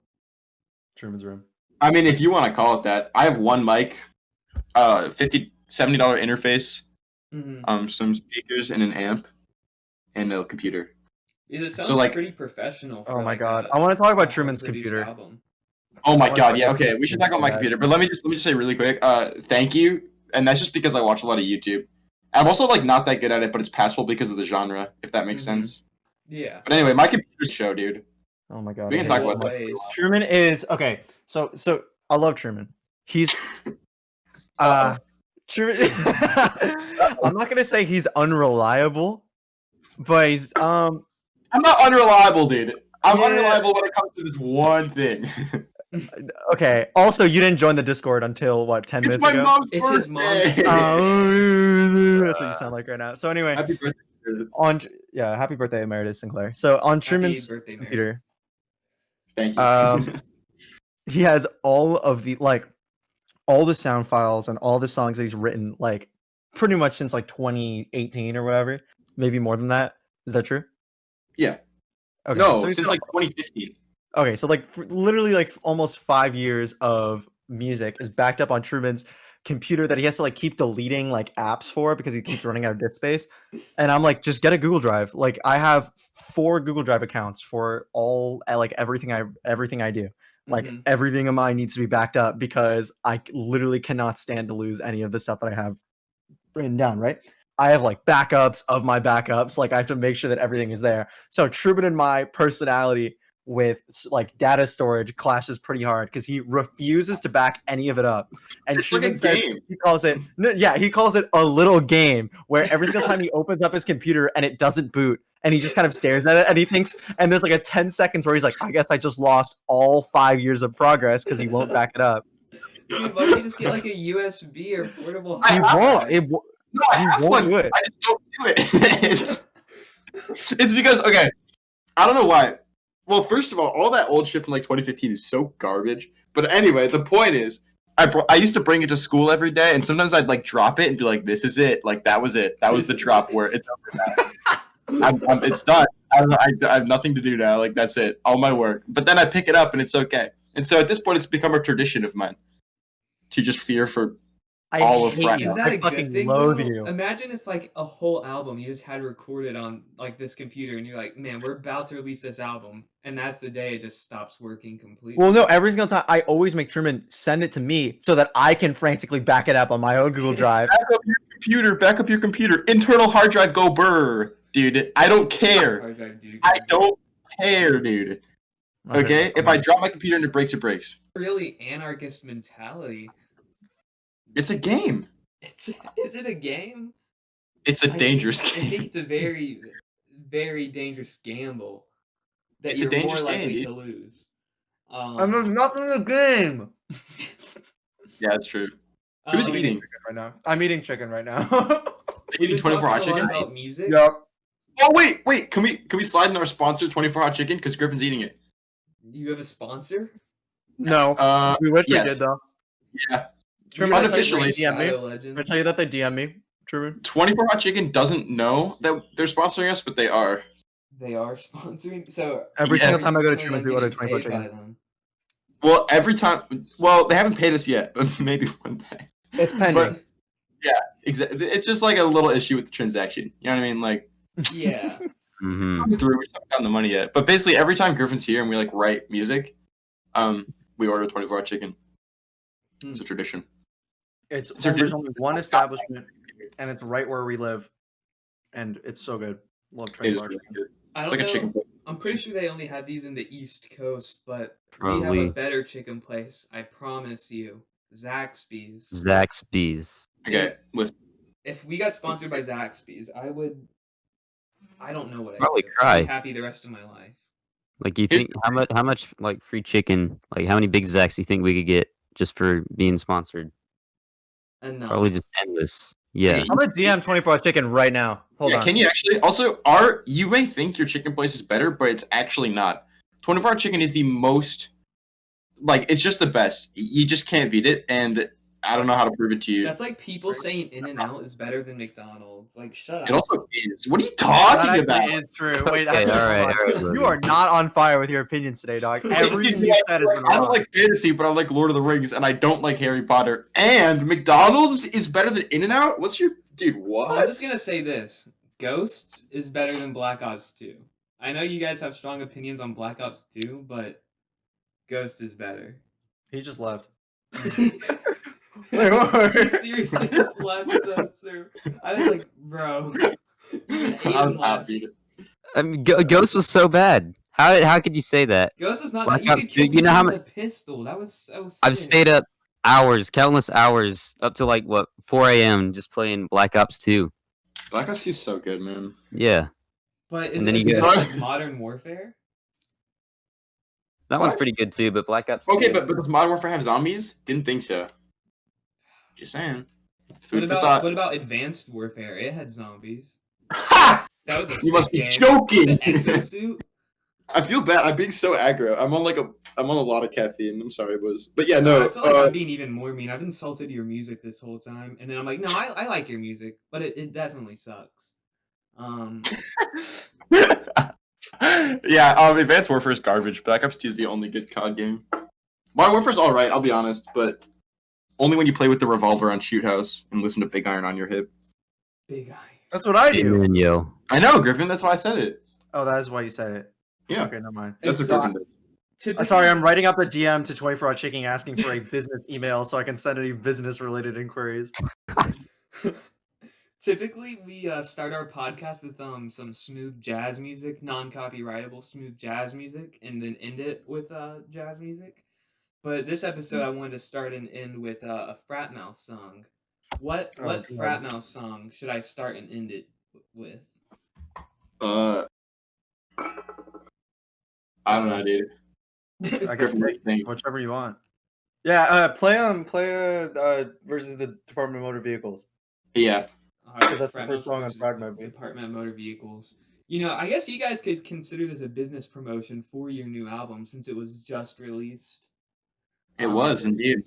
[SPEAKER 5] Truman's room.
[SPEAKER 2] I mean, if you want to call it that, I have one mic, $70 interface,
[SPEAKER 1] Mm-hmm.
[SPEAKER 2] some speakers and an amp, and a computer.
[SPEAKER 1] It sounds
[SPEAKER 2] like-
[SPEAKER 1] pretty professional. For
[SPEAKER 5] Oh my
[SPEAKER 1] like
[SPEAKER 5] god.
[SPEAKER 1] a-
[SPEAKER 5] I want to talk
[SPEAKER 1] a
[SPEAKER 5] about Truman's
[SPEAKER 1] home-produced
[SPEAKER 5] computer.
[SPEAKER 1] album.
[SPEAKER 2] Oh my
[SPEAKER 5] wanna
[SPEAKER 2] god,
[SPEAKER 5] talk
[SPEAKER 2] yeah,
[SPEAKER 5] about
[SPEAKER 2] okay, we should
[SPEAKER 5] computers
[SPEAKER 2] talk about my
[SPEAKER 5] so bad.
[SPEAKER 2] computer, but let me just say really quick, thank you, and that's just because I watch a lot of YouTube. I'm also like not that good at it, but it's passable because of the genre, if that makes
[SPEAKER 1] Mhm.
[SPEAKER 2] sense.
[SPEAKER 1] Yeah.
[SPEAKER 2] But anyway, my computer's show, dude.
[SPEAKER 5] Oh my god.
[SPEAKER 2] We
[SPEAKER 5] I
[SPEAKER 2] can
[SPEAKER 5] hate
[SPEAKER 2] talk
[SPEAKER 5] him.
[SPEAKER 2] about that.
[SPEAKER 1] Ways.
[SPEAKER 5] Truman is okay. So I love Truman. He's Truman. I'm not gonna say he's unreliable, but he's
[SPEAKER 2] I'm not unreliable, dude. I'm
[SPEAKER 5] Yeah.
[SPEAKER 2] unreliable when it comes to this one thing.
[SPEAKER 5] okay. Also, you didn't join the Discord until what 10
[SPEAKER 2] It's
[SPEAKER 5] minutes
[SPEAKER 2] my
[SPEAKER 5] ago.
[SPEAKER 2] mom's
[SPEAKER 1] It's
[SPEAKER 2] birthday.
[SPEAKER 1] his mom's birthday.
[SPEAKER 5] That's what you sound like right now. So anyway,
[SPEAKER 2] Happy birthday. dude.
[SPEAKER 5] happy birthday, Emeritus Sinclair. So on Truman's
[SPEAKER 1] birthday, Mary.
[SPEAKER 5] computer,
[SPEAKER 2] Thank you.
[SPEAKER 5] he has all of the all the sound files and all the songs that he's written like pretty much since like 2018 or whatever, maybe more than that. Is that true?
[SPEAKER 2] Yeah.
[SPEAKER 5] Okay.
[SPEAKER 2] No,
[SPEAKER 5] so he's
[SPEAKER 2] since
[SPEAKER 5] got-
[SPEAKER 2] like 2015.
[SPEAKER 5] okay, so like literally like almost 5 years of music is backed up on Truman's computer that he has to like keep deleting like apps for because he keeps running out of disk space. And I'm like, just get a Google Drive. Like I have 4 Google Drive accounts for all like everything I do. Like
[SPEAKER 1] Mhm.
[SPEAKER 5] everything of mine needs to be backed up because I literally cannot stand to lose any of the stuff that I have written down, right? I have like backups of my backups. Like I have to make sure that everything is there. So Truman and my personality with like data storage clashes pretty hard because he refuses to back any of it up. And
[SPEAKER 2] It's like
[SPEAKER 5] Truman
[SPEAKER 2] a
[SPEAKER 5] says
[SPEAKER 2] game.
[SPEAKER 5] he calls it he calls it a little game where every single time he opens up his computer and it doesn't boot and he just kind of stares at it and he thinks and there's like a 10 seconds where he's like, I guess I just lost all 5 years of progress because he won't back it up.
[SPEAKER 1] Dude, why don't you just get like a USB or portable
[SPEAKER 5] He
[SPEAKER 1] hard
[SPEAKER 5] won't.
[SPEAKER 1] drive?
[SPEAKER 2] No, I
[SPEAKER 5] He
[SPEAKER 2] have
[SPEAKER 5] won't
[SPEAKER 2] one.
[SPEAKER 5] do it.
[SPEAKER 2] I just don't do it. It's because, okay, I don't know why. Well, first of all that old shit from like 2015 is so garbage. But anyway, the point is, I used to bring it to school every day, and sometimes I'd like drop it and be like, "This is it. Like that was it. That was the drop where it's over now. It's done. I have nothing to do now. Like that's it. All my work." But then I pick it up and it's okay. And so at this point, it's become a tradition of mine to just fear for
[SPEAKER 5] I
[SPEAKER 2] all of
[SPEAKER 5] hate
[SPEAKER 2] Frat.
[SPEAKER 1] Is
[SPEAKER 5] you.
[SPEAKER 1] that
[SPEAKER 5] I
[SPEAKER 1] a
[SPEAKER 5] fucking
[SPEAKER 1] good thing?
[SPEAKER 5] loathe
[SPEAKER 1] Though?
[SPEAKER 5] you.
[SPEAKER 1] Imagine if like a whole album you just had recorded on like this computer, and you're like, "Man, we're about to release this album," and that's the day it just stops working completely.
[SPEAKER 5] Well, no, every single time I always make Truman send it to me so that I can frantically back it up on my own Google Drive.
[SPEAKER 2] Back up your computer. Internal hard drive go burr, dude. I don't care.
[SPEAKER 1] Hard drive, dude.
[SPEAKER 2] I don't care, dude. Okay? If I drop my computer and it breaks, it breaks.
[SPEAKER 1] Really anarchist mentality.
[SPEAKER 2] It's a game.
[SPEAKER 1] Is it a game?
[SPEAKER 2] It's a dangerous
[SPEAKER 1] I think
[SPEAKER 2] game.
[SPEAKER 1] it's a very, very dangerous gamble that
[SPEAKER 2] It's a
[SPEAKER 1] you're more
[SPEAKER 2] dangerous
[SPEAKER 1] likely
[SPEAKER 2] game,
[SPEAKER 1] to lose.
[SPEAKER 5] And there's nothing in the game.
[SPEAKER 2] Yeah, that's true. Who's
[SPEAKER 1] um,
[SPEAKER 2] eating?
[SPEAKER 5] Right now, I'm eating chicken right now.
[SPEAKER 1] We've
[SPEAKER 2] Eating
[SPEAKER 1] been
[SPEAKER 2] 24 hot
[SPEAKER 1] talking a lot
[SPEAKER 2] chicken?
[SPEAKER 1] about music.
[SPEAKER 5] Yep.
[SPEAKER 2] Oh wait. Can we slide in our sponsor 24 hot chicken because Griffin's eating it?
[SPEAKER 1] You have a sponsor?
[SPEAKER 5] No, we wish
[SPEAKER 2] yes.
[SPEAKER 5] we did though.
[SPEAKER 2] Yeah.
[SPEAKER 5] Truman,
[SPEAKER 2] Unofficially,
[SPEAKER 5] DM me.
[SPEAKER 1] Shadow
[SPEAKER 5] I
[SPEAKER 1] Legend.
[SPEAKER 5] tell you that they DM me. Truman.
[SPEAKER 2] 24 hot chicken doesn't know that they're sponsoring us, but they are.
[SPEAKER 1] They are sponsoring. So
[SPEAKER 5] Every
[SPEAKER 2] Yeah.
[SPEAKER 5] single time I go to
[SPEAKER 1] Plan
[SPEAKER 5] Truman's,
[SPEAKER 1] on
[SPEAKER 5] we order
[SPEAKER 1] getting
[SPEAKER 5] 24
[SPEAKER 1] paid by
[SPEAKER 5] chicken.
[SPEAKER 1] them.
[SPEAKER 2] Well, every time. Well, they haven't paid us yet, but maybe one day.
[SPEAKER 5] It's pending.
[SPEAKER 2] But exactly, it's just like a little issue with the transaction. You know what I mean? Like
[SPEAKER 1] Yeah.
[SPEAKER 3] Mm-hmm.
[SPEAKER 2] through, we haven't gotten the money yet. But basically, every time Griffin's here and we like write music, we order 24 hot chicken. It's a tradition.
[SPEAKER 5] There's only one establishment, and it's right where we live, and it's so good. Love
[SPEAKER 2] It
[SPEAKER 5] trying
[SPEAKER 2] is
[SPEAKER 5] to
[SPEAKER 2] really good.
[SPEAKER 1] I
[SPEAKER 2] It's
[SPEAKER 1] don't
[SPEAKER 2] like a
[SPEAKER 1] know.
[SPEAKER 2] chicken place.
[SPEAKER 1] I'm pretty sure they only have these in the East Coast, but we have
[SPEAKER 3] Probably.
[SPEAKER 1] a better chicken place. I promise you. Zaxby's.
[SPEAKER 3] Zaxby's.
[SPEAKER 2] Okay, listen.
[SPEAKER 1] If we got sponsored by Zaxby's, I would. I don't know what I'd
[SPEAKER 3] Probably
[SPEAKER 1] do.
[SPEAKER 3] cry.
[SPEAKER 1] I'd be happy the rest of my life.
[SPEAKER 3] Like, you think how much like free chicken? Like, how many Big Zacks do you think we could get just for being sponsored?
[SPEAKER 1] Enough.
[SPEAKER 3] Probably just endless. Yeah.
[SPEAKER 5] I'm gonna DM 24 chicken right now. Hold on.
[SPEAKER 2] Can you actually? Also, you may think your chicken place is better, but it's actually not. 24 hour chicken is the most, like, it's just the best. You just can't beat it, and I don't know how to prove it to you.
[SPEAKER 1] That's like people saying In-N-Out is better than McDonald's. Like, shut
[SPEAKER 2] It
[SPEAKER 1] up.
[SPEAKER 2] also is. What are you
[SPEAKER 5] That
[SPEAKER 2] talking
[SPEAKER 5] actually
[SPEAKER 2] about?
[SPEAKER 5] is true. Wait,
[SPEAKER 3] Okay,
[SPEAKER 5] that's
[SPEAKER 3] all right,
[SPEAKER 5] hold on.
[SPEAKER 3] all right,
[SPEAKER 5] You are not on fire with your opinions today, dog. Everything you said has been
[SPEAKER 2] I don't
[SPEAKER 5] wrong.
[SPEAKER 2] like fantasy, but I like Lord of the Rings, and I don't like Harry Potter. And McDonald's is better than In-N-Out? What's your... Dude, what?
[SPEAKER 1] I'm just gonna say this. Ghost is better than Black Ops 2. I know you guys have strong opinions on Black Ops 2, but Ghost is better.
[SPEAKER 5] He just left.
[SPEAKER 1] He
[SPEAKER 5] Wait, what?
[SPEAKER 1] seriously just left us. So I was like, bro. Even Aiden
[SPEAKER 2] I'm
[SPEAKER 1] left.
[SPEAKER 2] happy.
[SPEAKER 3] I mean, Ghost was so bad. How could you say that?
[SPEAKER 1] Ghost is not
[SPEAKER 3] Black
[SPEAKER 1] that. You
[SPEAKER 3] Ops
[SPEAKER 1] could kill
[SPEAKER 3] 2, you know how
[SPEAKER 1] people with a pistol. That was so sick.
[SPEAKER 3] I've stayed up hours, countless hours, up to like 4 a.m. just playing Black Ops 2.
[SPEAKER 2] Black Ops 2 is so good, man.
[SPEAKER 3] Yeah,
[SPEAKER 1] But is
[SPEAKER 3] and then
[SPEAKER 1] it
[SPEAKER 3] you
[SPEAKER 1] as
[SPEAKER 3] go-
[SPEAKER 1] good as, like Modern Warfare?
[SPEAKER 3] that
[SPEAKER 2] What?
[SPEAKER 3] one's pretty good too. But Black Ops.
[SPEAKER 2] Okay,
[SPEAKER 3] 2,
[SPEAKER 2] but does Modern Warfare have zombies? Didn't think so. Just saying. Food
[SPEAKER 1] What
[SPEAKER 2] for
[SPEAKER 1] about
[SPEAKER 2] thought.
[SPEAKER 1] what about Advanced Warfare? It had zombies.
[SPEAKER 2] Ha!
[SPEAKER 1] That was a
[SPEAKER 2] You
[SPEAKER 1] sick
[SPEAKER 2] must be
[SPEAKER 1] game.
[SPEAKER 2] joking.
[SPEAKER 1] The exosuit.
[SPEAKER 2] I feel bad. I'm being so aggro. I'm on a lot of caffeine. I'm sorry, boys. But yeah,
[SPEAKER 1] I
[SPEAKER 2] no.
[SPEAKER 1] feel like I'm being even more mean. I've insulted your music this whole time, and then I'm like, no, I like your music, but it definitely sucks.
[SPEAKER 2] Yeah, Advanced Warfare is garbage. Black Ops 2 is the only good COD game. Modern Warfare's alright, I'll be honest, but only when you play with the revolver on Shoot House and listen to Big Iron on your hip.
[SPEAKER 1] Big Eye.
[SPEAKER 5] That's what I do.
[SPEAKER 3] Amen, yo.
[SPEAKER 2] I know, Griffin, that's why I said it.
[SPEAKER 5] Oh, that is why you said it.
[SPEAKER 2] Yeah,
[SPEAKER 5] Okay, never mind.
[SPEAKER 2] that's what
[SPEAKER 1] So
[SPEAKER 2] Griffin did.
[SPEAKER 1] typically,
[SPEAKER 5] Sorry, I'm writing up the DM to 24 Hour Chicken asking for a business email so I can send any business related inquiries.
[SPEAKER 1] typically we start our podcast with some smooth jazz music, non-copyrightable smooth jazz music, and then end it with jazz music. But this episode, I wanted to start and end with a Frat Mouse song. What
[SPEAKER 5] Oh,
[SPEAKER 1] Frat Mouse song should I start and end it with?
[SPEAKER 2] I don't know, dude.
[SPEAKER 5] I guess
[SPEAKER 2] Griffin, what do you think?
[SPEAKER 5] whichever you want. Yeah, play versus the Department of Motor Vehicles.
[SPEAKER 2] Yeah.
[SPEAKER 1] All
[SPEAKER 5] Because
[SPEAKER 1] right,
[SPEAKER 5] that's the
[SPEAKER 1] Frat
[SPEAKER 5] first
[SPEAKER 1] Mouse
[SPEAKER 5] song on
[SPEAKER 1] versus
[SPEAKER 5] Frag Movie.
[SPEAKER 1] Department of Motor Vehicles. You know, I guess you guys could consider this a business promotion for your new album since it was just released.
[SPEAKER 2] It was indeed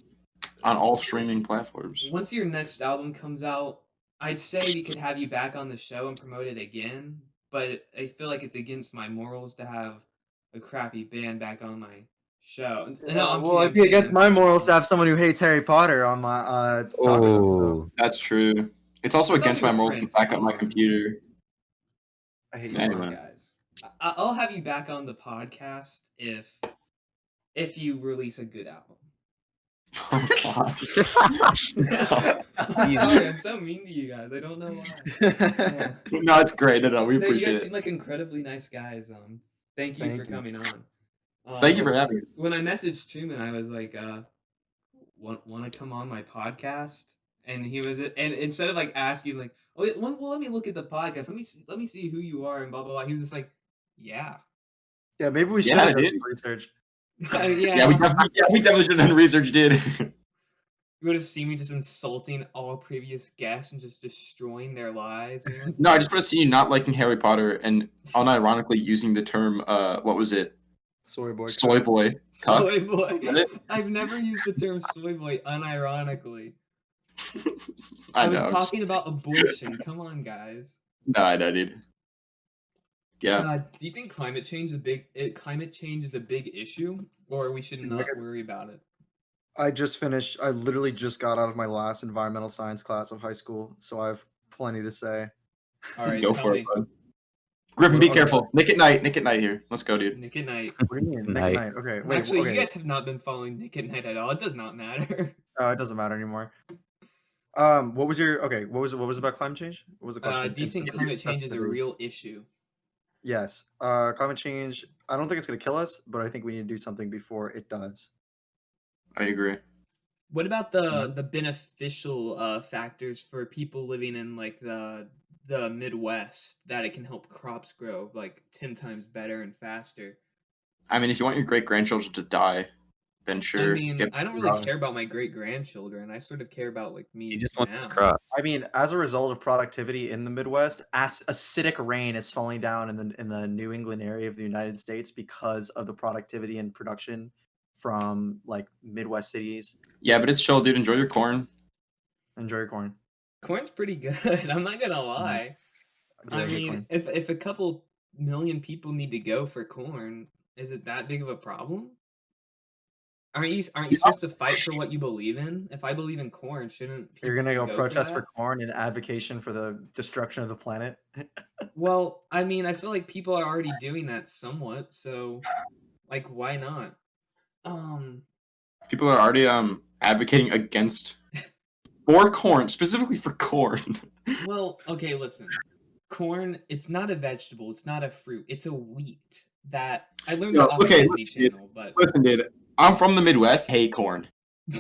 [SPEAKER 2] on all streaming platforms.
[SPEAKER 1] Once your next album comes out, I'd say we could have you back on the show and promote it again, but I feel like it's against my morals to have a crappy band back on my show. No, I'm
[SPEAKER 5] Well,
[SPEAKER 1] kidding,
[SPEAKER 5] it'd be against my morals to have someone who hates Harry Potter on my to talk to them, so.
[SPEAKER 2] That's true. It's also
[SPEAKER 1] I thought
[SPEAKER 2] against
[SPEAKER 1] we
[SPEAKER 2] my
[SPEAKER 1] were
[SPEAKER 2] morals to
[SPEAKER 1] friends,
[SPEAKER 2] back up
[SPEAKER 1] come
[SPEAKER 2] my
[SPEAKER 1] on.
[SPEAKER 2] computer.
[SPEAKER 5] I hate you.
[SPEAKER 2] Anyway.
[SPEAKER 1] Guys. I'll have you back on the podcast if you release a good album.
[SPEAKER 2] Oh,
[SPEAKER 1] I'm sorry, I'm so mean to you guys. I don't know why.
[SPEAKER 2] God. No, it's great. No, we
[SPEAKER 1] No, you
[SPEAKER 2] appreciate
[SPEAKER 1] guys
[SPEAKER 2] it.
[SPEAKER 1] seem like incredibly nice guys. Thank you for coming on.
[SPEAKER 2] Thank you for having me.
[SPEAKER 1] When I messaged Truman, I was like, want to come on my podcast? And he was, and instead of like asking like, oh, well, let me look at the podcast. Let me see who you are and blah blah blah. He was just like, yeah.
[SPEAKER 5] Yeah, maybe we should
[SPEAKER 2] Yeah,
[SPEAKER 5] have done
[SPEAKER 2] dude.
[SPEAKER 5] some research.
[SPEAKER 1] Yeah,
[SPEAKER 2] we definitely should have done research, dude.
[SPEAKER 1] You would have seen me just insulting all previous guests and just destroying their lives. And you're like,
[SPEAKER 2] No, I just want to see you not liking Harry Potter and unironically using the term, what was it?
[SPEAKER 5] Soy boy.
[SPEAKER 2] Soy boy. Cuck.
[SPEAKER 1] soy boy.
[SPEAKER 2] Is it?
[SPEAKER 1] I've never used the term soy boy unironically.
[SPEAKER 2] I
[SPEAKER 1] was
[SPEAKER 2] know.
[SPEAKER 1] talking about abortion. Come on, guys.
[SPEAKER 2] No, I know, dude. Yeah.
[SPEAKER 1] Do you think climate change is a big issue, or we should not worry about it?
[SPEAKER 5] I literally just got out of my last environmental science class of high school, so I have plenty to say.
[SPEAKER 1] All right,
[SPEAKER 2] Go
[SPEAKER 1] tell
[SPEAKER 2] for
[SPEAKER 1] me.
[SPEAKER 2] it, bud. Griffin, be
[SPEAKER 5] Okay.
[SPEAKER 2] careful. Nick at night here. Let's go, dude.
[SPEAKER 1] Nick at Night.
[SPEAKER 5] What do you mean?
[SPEAKER 3] Night.
[SPEAKER 5] Night. Okay. Wait,
[SPEAKER 1] Actually,
[SPEAKER 5] okay.
[SPEAKER 1] you guys have not been following Nick at Night at all. It does not matter.
[SPEAKER 5] Oh, it doesn't matter anymore. What was about climate change? What was the question?
[SPEAKER 1] Do you think climate change is a real issue?
[SPEAKER 5] Yes. Climate change, I don't think it's going to kill us, but I think we need to do something before it does.
[SPEAKER 2] I agree.
[SPEAKER 1] What about the beneficial factors for people living in like the Midwest, that it can help crops grow like 10 times better and faster?
[SPEAKER 2] I mean, if you want your great grandchildren to die, then sure.
[SPEAKER 1] I mean, I don't really care about my great grandchildren. I sort of care about like me.
[SPEAKER 3] You just want
[SPEAKER 1] now.
[SPEAKER 3] the crop.
[SPEAKER 5] I mean, as a result of productivity in the Midwest, acidic rain is falling down in the New England area of the United States because of the productivity and production from like Midwest cities.
[SPEAKER 2] Yeah, but it's chill, dude. Enjoy your corn.
[SPEAKER 5] Enjoy your corn.
[SPEAKER 1] Corn's pretty good. I'm not gonna lie. I mean, if a couple million people need to go for corn, is it that big of a problem? Aren't you supposed to fight for what you believe in? If I believe in corn, shouldn't people
[SPEAKER 5] You're gonna go protest
[SPEAKER 1] for
[SPEAKER 5] for corn in advocation for the destruction of the planet?
[SPEAKER 1] Well, I mean, I feel like people are already doing that somewhat, so like why not?
[SPEAKER 2] People are already advocating against for corn, specifically for corn.
[SPEAKER 1] Well, okay, listen. Corn, it's not a vegetable, it's not a fruit, it's a wheat that I learned
[SPEAKER 2] No,
[SPEAKER 1] off the
[SPEAKER 2] okay,
[SPEAKER 1] Disney
[SPEAKER 2] listen,
[SPEAKER 1] Channel, but
[SPEAKER 2] Listen, dude. I'm from the Midwest. Hate corn.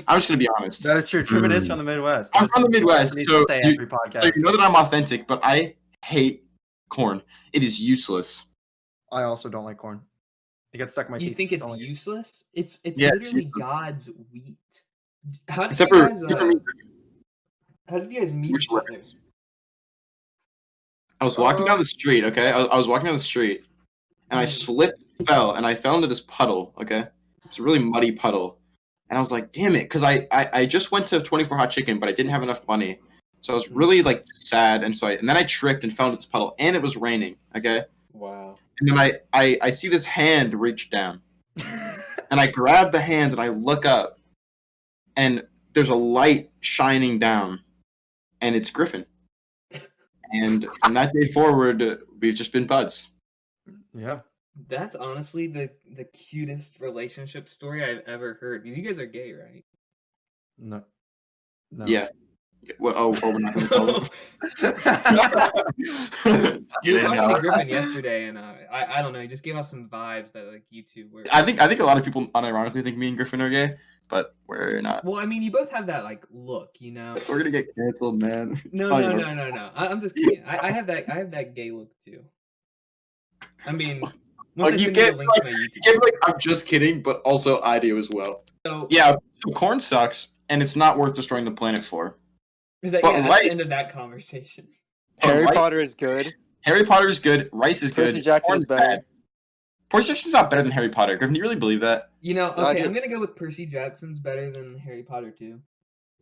[SPEAKER 2] I'm just gonna be honest.
[SPEAKER 5] That is true. Truman is from the Midwest.
[SPEAKER 2] I'm from the Midwest, so
[SPEAKER 5] say
[SPEAKER 2] you,
[SPEAKER 5] every podcast.
[SPEAKER 2] so you know that I'm authentic, but I hate corn. It is useless.
[SPEAKER 5] I also don't like corn. It gets stuck in my teeth.
[SPEAKER 1] you think it's
[SPEAKER 5] Don't like it.
[SPEAKER 1] useless? It's
[SPEAKER 2] Yeah, it's
[SPEAKER 1] literally
[SPEAKER 2] useless.
[SPEAKER 1] God's wheat. How did
[SPEAKER 2] Except
[SPEAKER 1] you
[SPEAKER 2] for,
[SPEAKER 1] guys
[SPEAKER 2] except for me.
[SPEAKER 1] how did you guys meet
[SPEAKER 2] Which
[SPEAKER 1] each other?
[SPEAKER 2] works. I was walking down the street, okay? I was walking down the street, and I slipped, fell, and I fell into this puddle, okay? It's a really muddy puddle. And I was like, damn it, because I just went to 24 Hot Chicken, but I didn't have enough money. So I was really, like, sad, and and then I tripped and fell into this puddle, and it was raining, okay?
[SPEAKER 1] Wow.
[SPEAKER 2] And then I see this hand reach down, and I grab the hand, and I look up, and there's a light shining down, and it's Griffin. And from that day forward, we've just been buds.
[SPEAKER 5] Yeah.
[SPEAKER 1] That's honestly the cutest relationship story I've ever heard. You guys are gay, right?
[SPEAKER 5] No. No.
[SPEAKER 2] Yeah. Well, we're not going to tell them.
[SPEAKER 1] You were
[SPEAKER 2] Man,
[SPEAKER 1] talking to
[SPEAKER 2] how-
[SPEAKER 1] Griffin yesterday, and I don't know. He just gave off some vibes that like you two were.
[SPEAKER 2] I think a lot of people unironically think me and Griffin are gay, but we're not.
[SPEAKER 1] Well, I mean, you both have that like look, you know.
[SPEAKER 2] We're gonna get canceled, man. It's
[SPEAKER 1] No,
[SPEAKER 2] not
[SPEAKER 1] no,
[SPEAKER 2] even-
[SPEAKER 1] no, no, no. I'm just kidding. I have that gay look too. I mean, once
[SPEAKER 2] Like,
[SPEAKER 1] I
[SPEAKER 2] you
[SPEAKER 1] send you
[SPEAKER 2] get,
[SPEAKER 1] the link to my
[SPEAKER 2] You
[SPEAKER 1] YouTube.
[SPEAKER 2] get like, I'm just kidding, but also I do as well.
[SPEAKER 1] So
[SPEAKER 2] Yeah, so corn sucks, and it's not worth destroying the planet for.
[SPEAKER 1] that's
[SPEAKER 2] but
[SPEAKER 1] the
[SPEAKER 2] right-
[SPEAKER 1] end of that conversation.
[SPEAKER 4] Harry
[SPEAKER 2] Right-
[SPEAKER 4] Potter is good.
[SPEAKER 2] Harry Potter is good. Rice is
[SPEAKER 4] Percy
[SPEAKER 2] good.
[SPEAKER 4] Jackson
[SPEAKER 2] corn's
[SPEAKER 4] is better.
[SPEAKER 2] bad. Percy Jackson's not better than Harry Potter. Griffin, do you really believe that?
[SPEAKER 1] You know,
[SPEAKER 4] I
[SPEAKER 1] okay,
[SPEAKER 4] do.
[SPEAKER 1] I'm gonna go with Percy Jackson's better than Harry Potter too.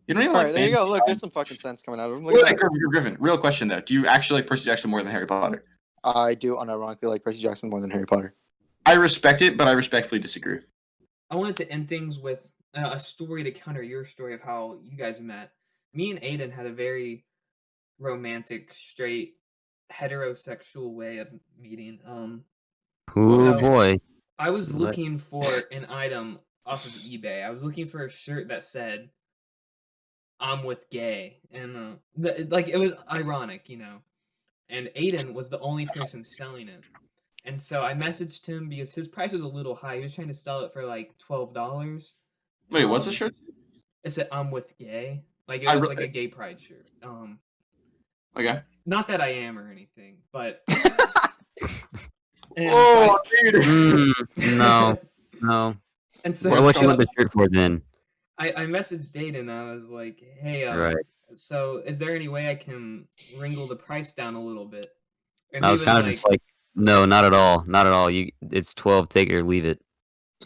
[SPEAKER 2] You don't even
[SPEAKER 4] All
[SPEAKER 2] like
[SPEAKER 4] right, there you
[SPEAKER 2] fantasy?
[SPEAKER 4] go. Look, there's some fucking sense coming out of him. Look
[SPEAKER 2] Wait,
[SPEAKER 4] at that.
[SPEAKER 2] Griffin, real question though. Do you actually like Percy Jackson more than Harry Potter?
[SPEAKER 4] I do unironically like Percy Jackson more than Harry Potter.
[SPEAKER 2] I respect it, but I respectfully disagree.
[SPEAKER 1] I wanted to end things with a story to counter your story of how you guys met. Me and Aidan had a very romantic, straight, heterosexual way of meeting.
[SPEAKER 3] Ooh
[SPEAKER 1] So-
[SPEAKER 3] boy.
[SPEAKER 1] I was
[SPEAKER 3] What?
[SPEAKER 1] looking for an item off of eBay. I was looking for a shirt that said "I'm with gay," and like it was ironic, you know. And Aidan was the only person selling it, and so I messaged him because his price was a little high. He was trying to sell it for like $12.
[SPEAKER 2] Wait, what's the shirt?
[SPEAKER 1] It said "I'm with gay," like it
[SPEAKER 2] I
[SPEAKER 1] was
[SPEAKER 2] re-
[SPEAKER 1] like a gay pride shirt.
[SPEAKER 2] Okay.
[SPEAKER 1] Not that I am or anything, but. And
[SPEAKER 2] Oh,
[SPEAKER 1] so I-
[SPEAKER 2] dude.
[SPEAKER 3] No.
[SPEAKER 1] And so,
[SPEAKER 3] What
[SPEAKER 1] so
[SPEAKER 3] you want the shirt for then?
[SPEAKER 1] I messaged Aidan. I was like, "Hey,
[SPEAKER 3] Right.
[SPEAKER 1] so is there any way I can wringle the price down a little bit?" And
[SPEAKER 3] I
[SPEAKER 1] he
[SPEAKER 3] was
[SPEAKER 1] was
[SPEAKER 3] kind of
[SPEAKER 1] like,
[SPEAKER 3] just like, no, not at all. Not at all. It's 12, take it or leave it.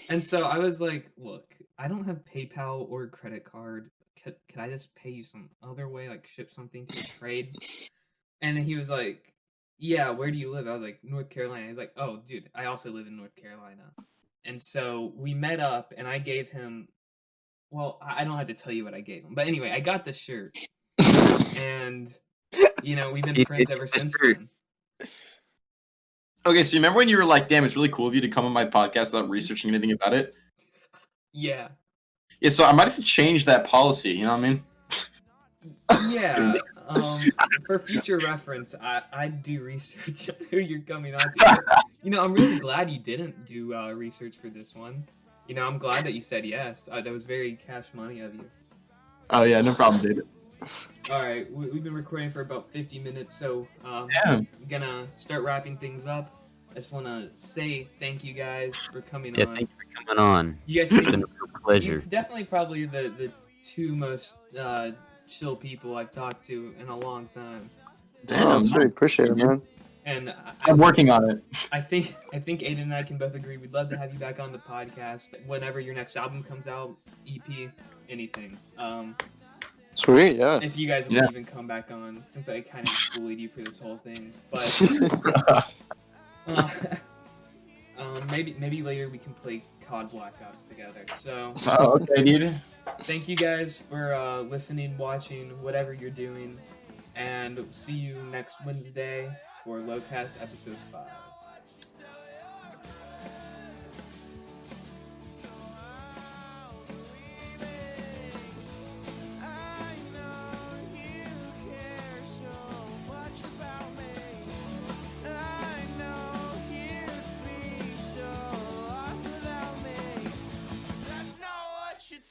[SPEAKER 1] and so I was like, "Look, I don't have PayPal or credit card. Could I just pay you some other way, like ship something to trade?" And he was like, "Yeah, where do you live?" I was like, "North Carolina." He's like, "Oh, dude, I also live in North Carolina." And so we met up, and I gave him. Well, I don't have to tell you what I gave him, but anyway, I got the shirt, and you know we've been
[SPEAKER 3] It-
[SPEAKER 1] friends
[SPEAKER 3] it-
[SPEAKER 1] ever
[SPEAKER 3] the
[SPEAKER 1] since
[SPEAKER 3] shirt.
[SPEAKER 1] then.
[SPEAKER 2] Okay, so you remember when you were like, "Damn, it's really cool of you to come on my podcast without researching anything about it"?
[SPEAKER 1] Yeah,
[SPEAKER 2] Yeah, so I might have to change that policy. You know what I mean?
[SPEAKER 1] yeah. For future reference, I do research on who you're coming on to. You know, I'm really glad you didn't do research for this one. You know, I'm glad that you said yes. That was very cash money of you.
[SPEAKER 2] Oh yeah, no problem, dude.
[SPEAKER 1] All right, we've been recording for about 50 minutes, so
[SPEAKER 2] Yeah.
[SPEAKER 1] I'm gonna start wrapping things up. I just want to say thank you guys for coming
[SPEAKER 3] Yeah,
[SPEAKER 1] on.
[SPEAKER 3] thank you for coming on.
[SPEAKER 1] You guys
[SPEAKER 3] It's been
[SPEAKER 1] seem
[SPEAKER 3] a real pleasure.
[SPEAKER 1] you're definitely probably the two most chill people I've talked to in a long time,
[SPEAKER 2] Damn,
[SPEAKER 4] Oh, sweet. Appreciate it, man.
[SPEAKER 1] and
[SPEAKER 2] I'm working on it.
[SPEAKER 1] I think Aidan and I can both agree we'd love to have you back on the podcast whenever your next album comes out, EP, anything.
[SPEAKER 4] Sweet, yeah.
[SPEAKER 1] If you guys would
[SPEAKER 2] Yeah.
[SPEAKER 1] even come back on, since I kind of bullied you for this whole thing, but maybe later we can play COD Black Ops together. So
[SPEAKER 2] Oh, okay, dude.
[SPEAKER 1] thank you guys for listening, watching, whatever you're doing, and see you next Wednesday for LoCast episode 5.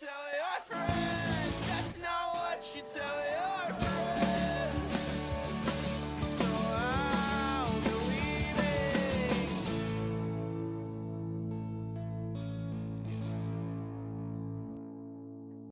[SPEAKER 6] Tell your friends, that's not what you tell your friends.